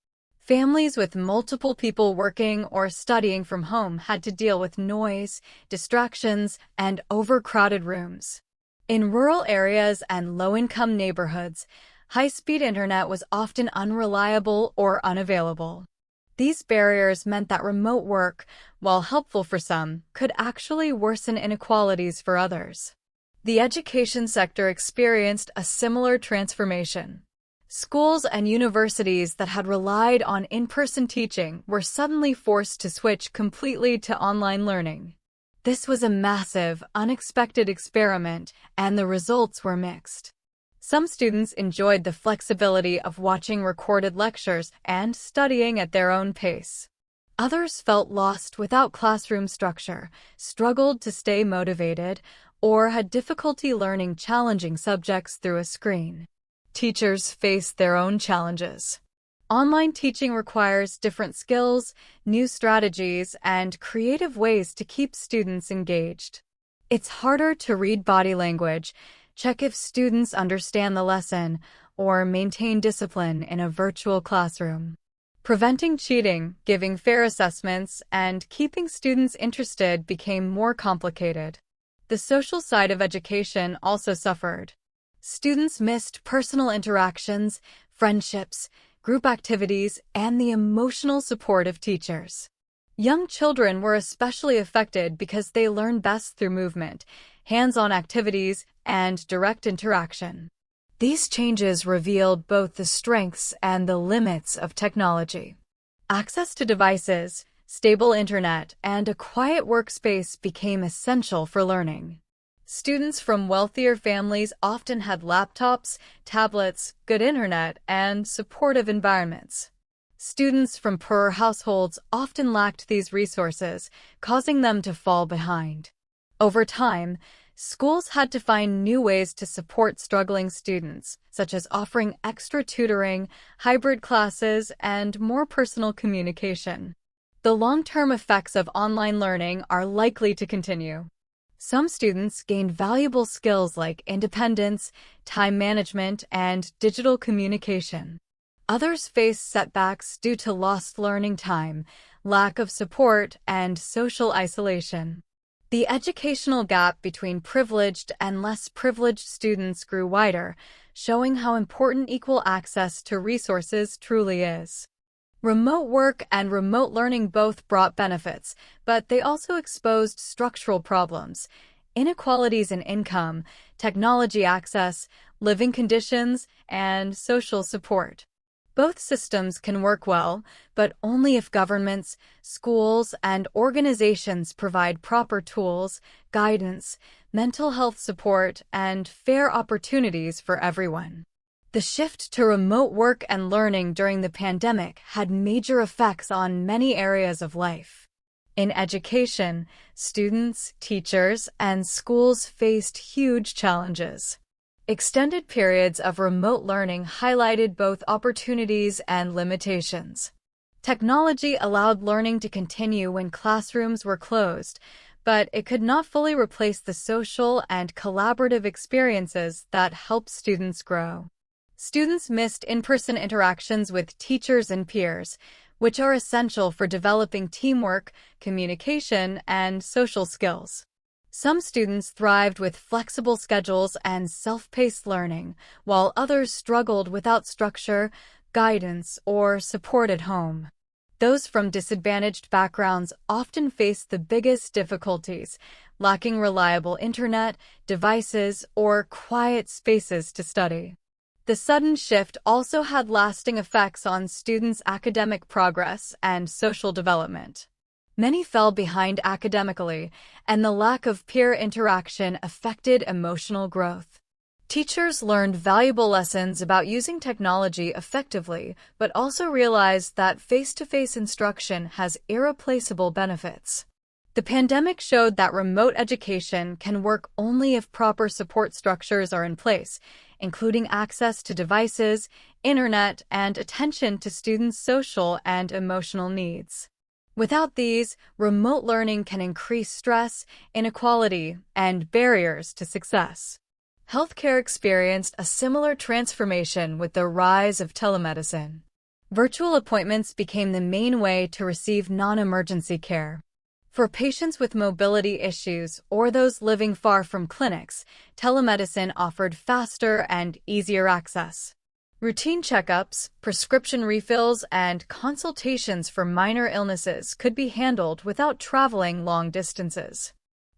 A: Families with multiple people working or studying from home had to deal with noise, distractions, and overcrowded rooms. In rural areas and low-income neighborhoods, high-speed internet was often unreliable or unavailable. These barriers meant that remote work, while helpful for some, could actually worsen inequalities for others. The education sector experienced a similar transformation. Schools and universities that had relied on in-person teaching were suddenly forced to switch completely to online learning. This was a massive, unexpected experiment, and the results were mixed. Some students enjoyed the flexibility of watching recorded lectures and studying at their own pace. Others felt lost without classroom structure, struggled to stay motivated, or had difficulty learning challenging subjects through a screen. Teachers faced their own challenges. Online teaching requires different skills, new strategies, and creative ways to keep students engaged. It's harder to read body language, check if students understand the lesson, or maintain discipline in a virtual classroom. Preventing cheating, giving fair assessments, and keeping students interested became more complicated. The social side of education also suffered. Students missed personal interactions, friendships, group activities, and the emotional support of teachers. Young children were especially affected because they learn best through movement, hands-on activities, and direct interaction. These changes revealed both the strengths and the limits of technology. Access to devices, stable internet, and a quiet workspace became essential for learning. Students from wealthier families often had laptops, tablets, good internet, and supportive environments. Students from poorer households often lacked these resources, causing them to fall behind. Over time, schools had to find new ways to support struggling students, such as offering extra tutoring, hybrid classes, and more personal communication. The long-term effects of online learning are likely to continue. Some students gained valuable skills like independence, time management, and digital communication. Others faced setbacks due to lost learning time, lack of support, and social isolation. The educational gap between privileged and less privileged students grew wider, showing how important equal access to resources truly is. Remote work and remote learning both brought benefits, but they also exposed structural problems: inequalities in income, technology access, living conditions, and social support. Both systems can work well, but only if governments, schools, and organizations provide proper tools, guidance, mental health support, and fair opportunities for everyone. The shift to remote work and learning during the pandemic had major effects on many areas of life. In education, students, teachers, and schools faced huge challenges. Extended periods of remote learning highlighted both opportunities and limitations. Technology allowed learning to continue when classrooms were closed, but it could not fully replace the social and collaborative experiences that helped students grow. Students missed in-person interactions with teachers and peers, which are essential for developing teamwork, communication, and social skills. Some students thrived with flexible schedules and self-paced learning, while others struggled without structure, guidance, or support at home. Those from disadvantaged backgrounds often faced the biggest difficulties, lacking reliable internet, devices, or quiet spaces to study. The sudden shift also had lasting effects on students' academic progress and social development. Many fell behind academically, and the lack of peer interaction affected emotional growth. Teachers learned valuable lessons about using technology effectively, but also realized that face-to-face instruction has irreplaceable benefits. The pandemic showed that remote education can work only if proper support structures are in place, including access to devices, internet, and attention to students' social and emotional needs. Without these, remote learning can increase stress, inequality, and barriers to success. Healthcare experienced a similar transformation with the rise of telemedicine. Virtual appointments became the main way to receive non-emergency care. For patients with mobility issues or those living far from clinics, telemedicine offered faster and easier access. Routine checkups, prescription refills, and consultations for minor illnesses could be handled without traveling long distances.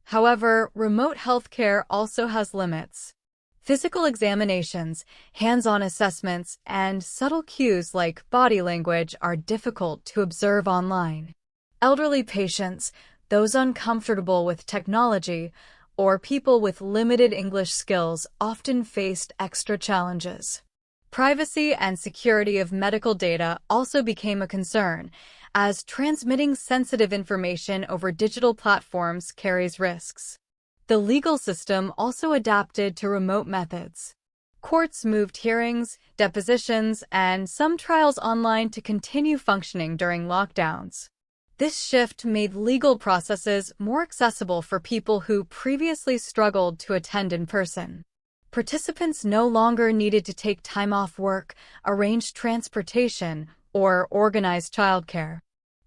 A: However, remote healthcare also has limits. Physical examinations, hands-on assessments, and subtle cues like body language are difficult to observe online. Elderly patients, those uncomfortable with technology, or people with limited English skills often faced extra challenges. Privacy and security of medical data also became a concern, as transmitting sensitive information over digital platforms carries risks. The legal system also adapted to remote methods. Courts moved hearings, depositions, and some trials online to continue functioning during lockdowns. This shift made legal processes more accessible for people who previously struggled to attend in person. Participants no longer needed to take time off work, arrange transportation, or organize childcare.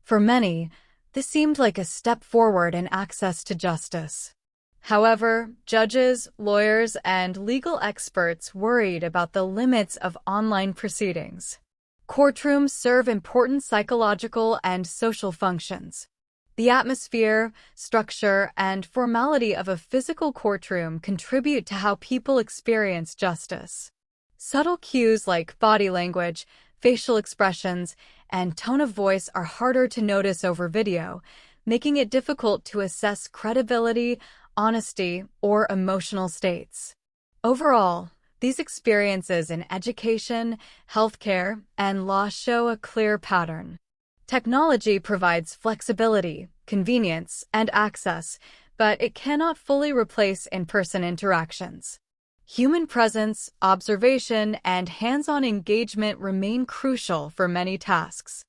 A: For many, this seemed like a step forward in access to justice. However, judges, lawyers, and legal experts worried about the limits of online proceedings. Courtrooms serve important psychological and social functions. The atmosphere, structure, and formality of a physical courtroom contribute to how people experience justice. Subtle cues like body language, facial expressions, and tone of voice are harder to notice over video, making it difficult to assess credibility, honesty, or emotional states. Overall, these experiences in education, healthcare, and law show a clear pattern. Technology provides flexibility, convenience, and access, but it cannot fully replace in-person interactions. Human presence, observation, and hands-on engagement remain crucial for many tasks.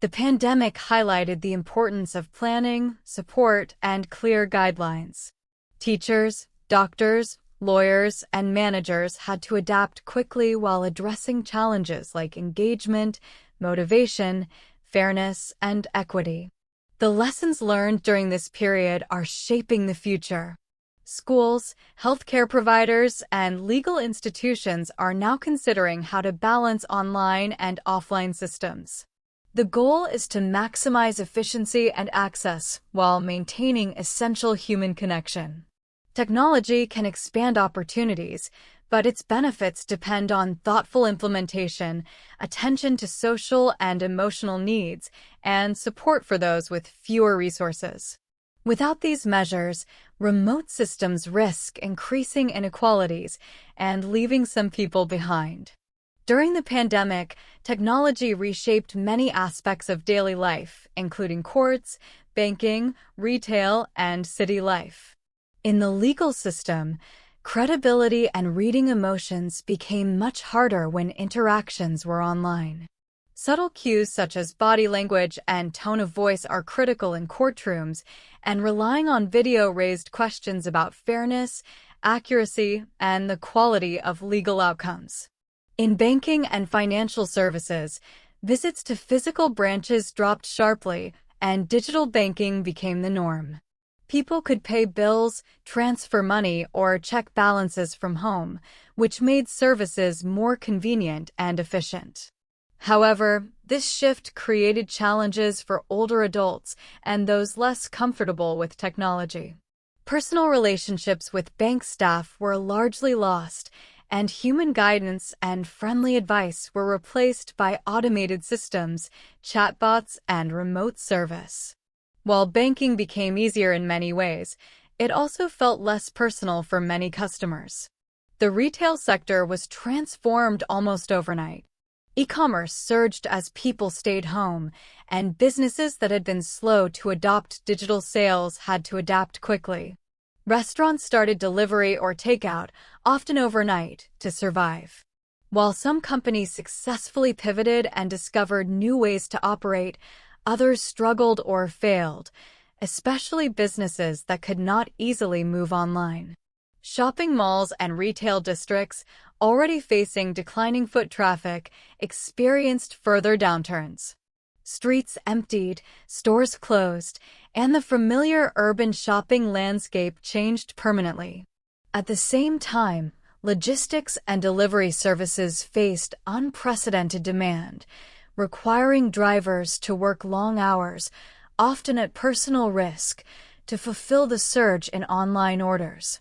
A: The pandemic highlighted the importance of planning, support, and clear guidelines. Teachers, doctors, lawyers, and managers had to adapt quickly while addressing challenges like engagement, motivation, fairness, and equity. The lessons learned during this period are shaping the future. Schools, healthcare providers, and legal institutions are now considering how to balance online and offline systems. The goal is to maximize efficiency and access while maintaining essential human connection. Technology can expand opportunities, but its benefits depend on thoughtful implementation, attention to social and emotional needs, and support for those with fewer resources. Without these measures, remote systems risk increasing inequalities and leaving some people behind. During the pandemic, technology reshaped many aspects of daily life, including courts, banking, retail, and city life. In the legal system, credibility and reading emotions became much harder when interactions were online. Subtle cues such as body language and tone of voice are critical in courtrooms, and relying on video raised questions about fairness, accuracy, and the quality of legal outcomes. In banking and financial services, visits to physical branches dropped sharply, and digital banking became the norm. People could pay bills, transfer money, or check balances from home, which made services more convenient and efficient. However, this shift created challenges for older adults and those less comfortable with technology. Personal relationships with bank staff were largely lost, and human guidance and friendly advice were replaced by automated systems, chatbots, and remote service. While banking became easier in many ways, it also felt less personal for many customers. The retail sector was transformed almost overnight. E-commerce surged as people stayed home, and businesses that had been slow to adopt digital sales had to adapt quickly. Restaurants started delivery or takeout, often overnight, to survive. While some companies successfully pivoted and discovered new ways to operate, others struggled or failed, especially businesses that could not easily move online. Shopping malls and retail districts, already facing declining foot traffic, experienced further downturns. Streets emptied, stores closed, and the familiar urban shopping landscape changed permanently. At the same time, logistics and delivery services faced unprecedented demand, requiring drivers to work long hours, often at personal risk, to fulfill the surge in online orders.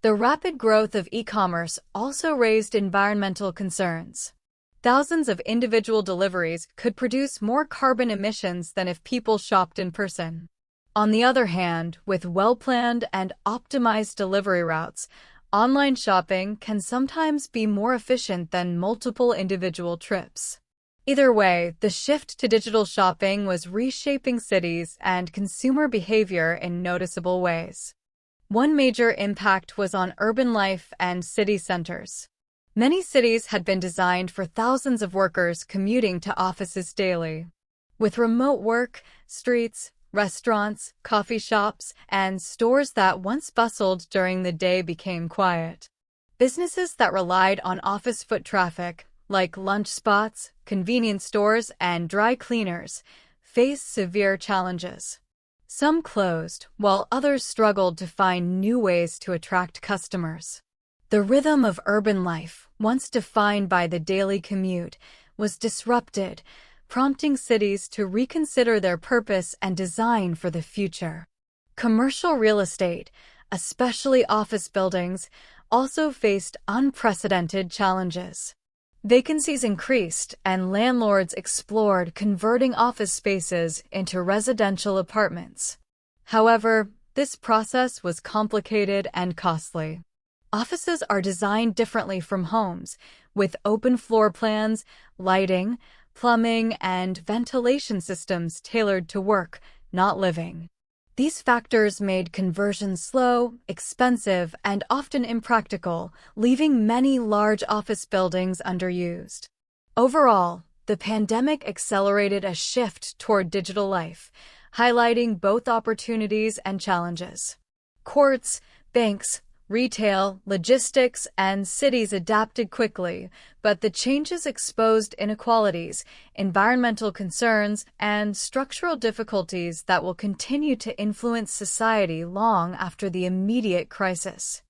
A: The rapid growth of e-commerce also raised environmental concerns. Thousands of individual deliveries could produce more carbon emissions than if people shopped in person. On the other hand, with well-planned and optimized delivery routes, online shopping can sometimes be more efficient than multiple individual trips. Either way, the shift to digital shopping was reshaping cities and consumer behavior in noticeable ways. One major impact was on urban life and city centers. Many cities had been designed for thousands of workers commuting to offices daily. With remote work, streets, restaurants, coffee shops, and stores that once bustled during the day became quiet. Businesses that relied on office foot traffic, like lunch spots, convenience stores, and dry cleaners, faced severe challenges. Some closed, while others struggled to find new ways to attract customers. The rhythm of urban life, once defined by the daily commute, was disrupted, prompting cities to reconsider their purpose and design for the future. Commercial real estate, especially office buildings, also faced unprecedented challenges. Vacancies increased, and landlords explored converting office spaces into residential apartments. However, this process was complicated and costly. Offices are designed differently from homes, with open floor plans, lighting, plumbing, and ventilation systems tailored to work, not living. These factors made conversion slow, expensive, and often impractical, leaving many large office buildings underused. Overall, the pandemic accelerated a shift toward digital life, highlighting both opportunities and challenges. Courts, banks, retail, logistics, and cities adapted quickly, but the changes exposed inequalities, environmental concerns, and structural difficulties that will continue to influence society long after the immediate crisis.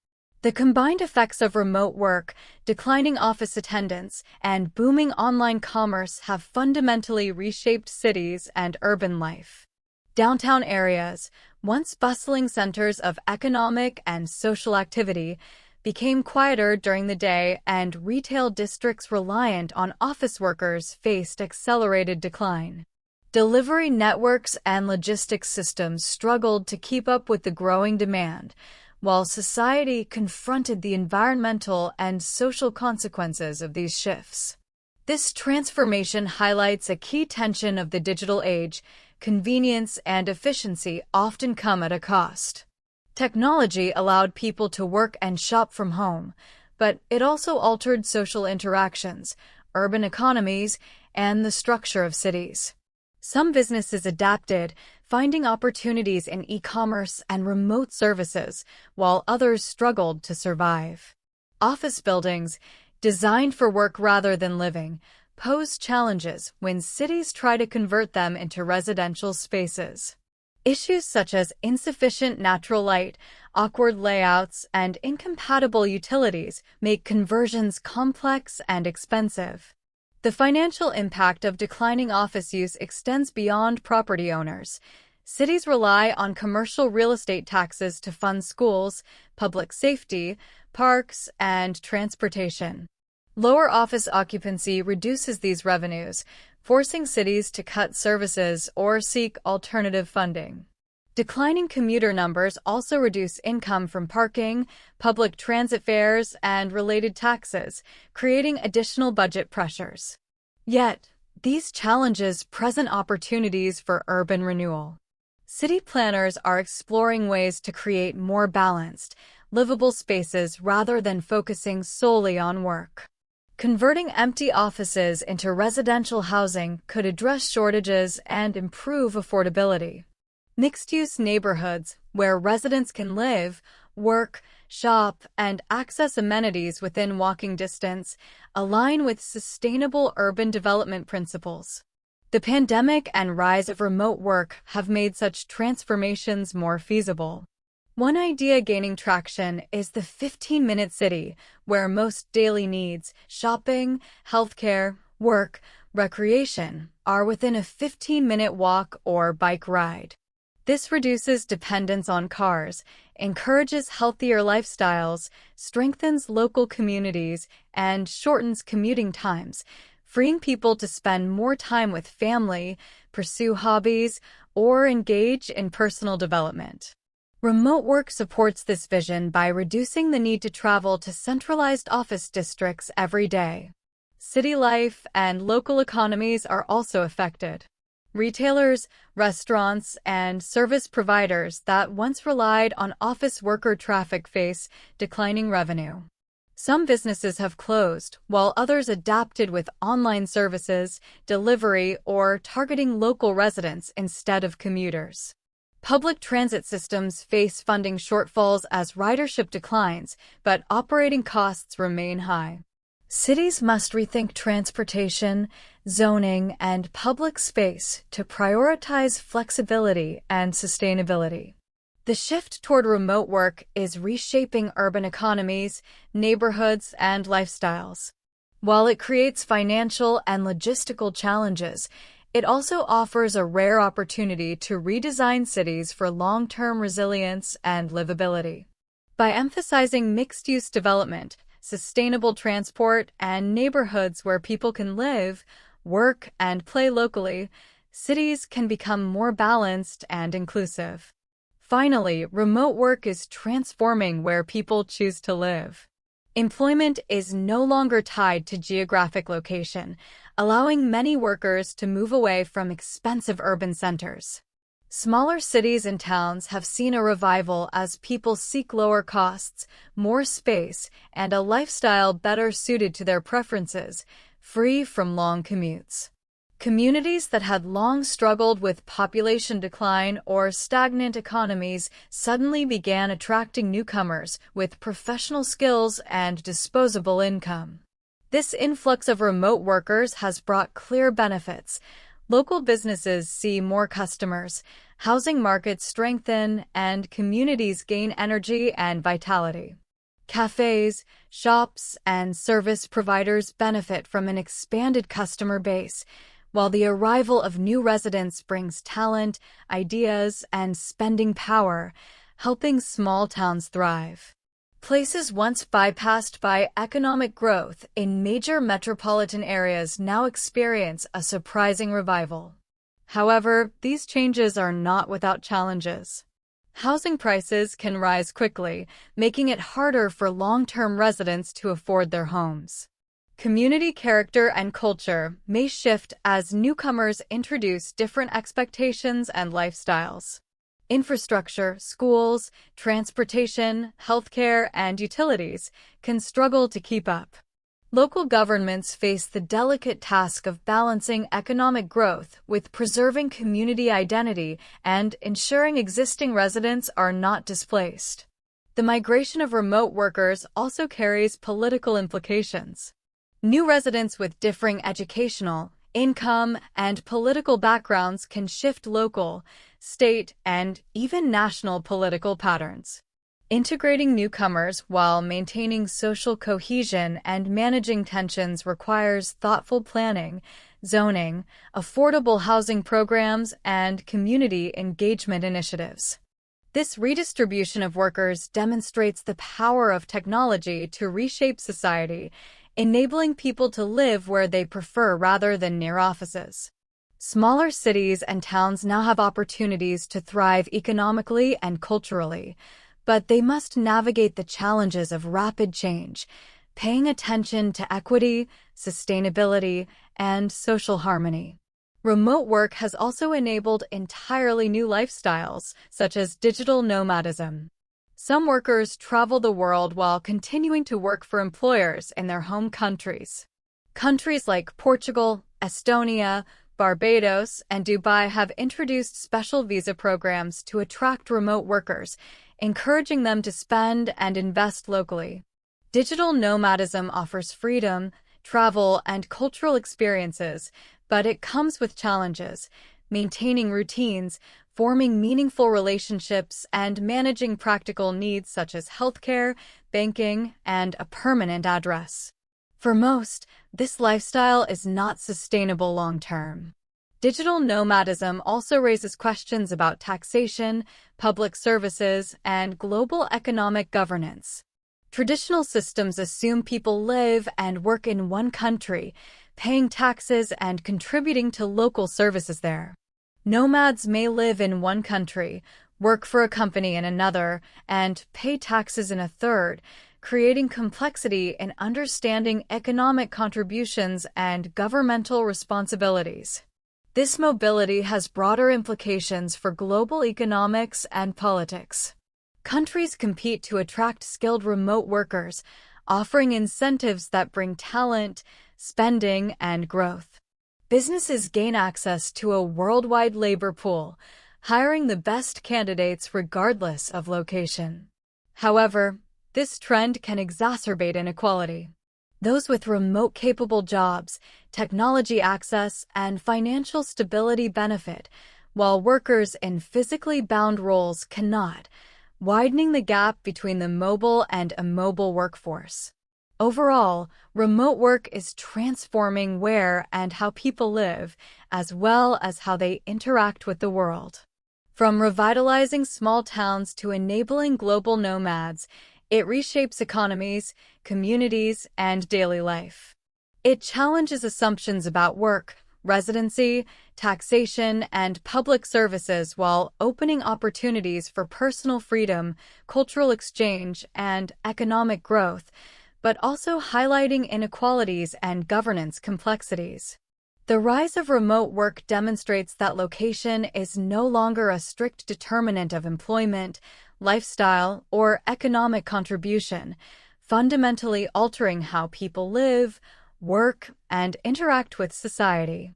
A: The combined effects of remote work, declining office attendance, and booming online commerce have fundamentally reshaped cities and urban life. Downtown areas, once bustling centers of economic and social activity, became quieter during the day, and retail districts reliant on office workers faced accelerated decline. Delivery networks and logistics systems struggled to keep up with the growing demand, while society confronted the environmental and social consequences of these shifts. This transformation highlights a key tension of the digital age: convenience and efficiency often come at a cost. Technology allowed people to work and shop from home, but it also altered social interactions, urban economies, and the structure of cities. Some businesses adapted, finding opportunities in e-commerce and remote services, while others struggled to survive. Office buildings, designed for work rather than living, pose challenges when cities try to convert them into residential spaces. Issues such as insufficient natural light, awkward layouts, and incompatible utilities make conversions complex and expensive. The financial impact of declining office use extends beyond property owners. Cities rely on commercial real estate taxes to fund schools, public safety, parks, and transportation. Lower office occupancy reduces these revenues, forcing cities to cut services or seek alternative funding. Declining commuter numbers also reduce income from parking, public transit fares, and related taxes, creating additional budget pressures. Yet, these challenges present opportunities for urban renewal. City planners are exploring ways to create more balanced, livable spaces rather than focusing solely on work. Converting empty offices into residential housing could address shortages and improve affordability. Mixed-use neighborhoods, where residents can live, work, shop, and access amenities within walking distance, align with sustainable urban development principles. The pandemic and rise of remote work have made such transformations more feasible. One idea gaining traction is the 15-minute city, where most daily needs, shopping, healthcare, work, recreation, are within a 15-minute walk or bike ride. This reduces dependence on cars, encourages healthier lifestyles, strengthens local communities, and shortens commuting times, freeing people to spend more time with family, pursue hobbies, or engage in personal development. Remote work supports this vision by reducing the need to travel to centralized office districts every day. City life and local economies are also affected. Retailers, restaurants, and service providers that once relied on office worker traffic face declining revenue. Some businesses have closed, while others adapted with online services, delivery, or targeting local residents instead of commuters. Public transit systems face funding shortfalls as ridership declines, but operating costs remain high. Cities must rethink transportation, zoning, and public space to prioritize flexibility and sustainability. The shift toward remote work is reshaping urban economies, neighborhoods, and lifestyles. While it creates financial and logistical challenges, it also offers a rare opportunity to redesign cities for long-term resilience and livability. By emphasizing mixed-use development, sustainable transport, and neighborhoods where people can live, work, and play locally, cities can become more balanced and inclusive. Finally, remote work is transforming where people choose to live. Employment is no longer tied to geographic location, allowing many workers to move away from expensive urban centers. Smaller cities and towns have seen a revival as people seek lower costs, more space, and a lifestyle better suited to their preferences, free from long commutes. Communities that had long struggled with population decline or stagnant economies suddenly began attracting newcomers with professional skills and disposable income. This influx of remote workers has brought clear benefits. Local businesses see more customers, housing markets strengthen, and communities gain energy and vitality. Cafes, shops, and service providers benefit from an expanded customer base, while the arrival of new residents brings talent, ideas, and spending power, helping small towns thrive. Places once bypassed by economic growth in major metropolitan areas now experience a surprising revival. However, these changes are not without challenges. Housing prices can rise quickly, making it harder for long-term residents to afford their homes. Community character and culture may shift as newcomers introduce different expectations and lifestyles. Infrastructure, schools, transportation, healthcare, and utilities can struggle to keep up. Local governments face the delicate task of balancing economic growth with preserving community identity and ensuring existing residents are not displaced. The migration of remote workers also carries political implications. New residents with differing educational, income, and political backgrounds can shift local, state, and even national political patterns. Integrating newcomers while maintaining social cohesion and managing tensions requires thoughtful planning, zoning, affordable housing programs, and community engagement initiatives. This redistribution of workers demonstrates the power of technology to reshape society, enabling people to live where they prefer rather than near offices. Smaller cities and towns now have opportunities to thrive economically and culturally, but they must navigate the challenges of rapid change, paying attention to equity, sustainability, and social harmony. Remote work has also enabled entirely new lifestyles, such as digital nomadism. Some workers travel the world while continuing to work for employers in their home countries. Countries like Portugal, Estonia, Barbados, and Dubai have introduced special visa programs to attract remote workers, encouraging them to spend and invest locally. Digital nomadism offers freedom, travel, and cultural experiences, but it comes with challenges: maintaining routines, forming meaningful relationships, and managing practical needs such as healthcare, banking, and a permanent address. For most, this lifestyle is not sustainable long-term. Digital nomadism also raises questions about taxation, public services, and global economic governance. Traditional systems assume people live and work in one country, paying taxes and contributing to local services there. Nomads may live in one country, work for a company in another, and pay taxes in a third, creating complexity in understanding economic contributions and governmental responsibilities. This mobility has broader implications for global economics and politics. Countries compete to attract skilled remote workers, offering incentives that bring talent, spending, and growth. Businesses gain access to a worldwide labor pool, hiring the best candidates regardless of location. However, this trend can exacerbate inequality. Those with remote-capable jobs, technology access, and financial stability benefit, while workers in physically bound roles cannot, widening the gap between the mobile and immobile workforce. Overall, remote work is transforming where and how people live, as well as how they interact with the world. From revitalizing small towns to enabling global nomads, it reshapes economies, communities, and daily life. It challenges assumptions about work, residency, taxation, and public services while opening opportunities for personal freedom, cultural exchange, and economic growth, but also highlighting inequalities and governance complexities. The rise of remote work demonstrates that location is no longer a strict determinant of employment, lifestyle, or economic contribution, fundamentally altering how people live, work, and interact with society.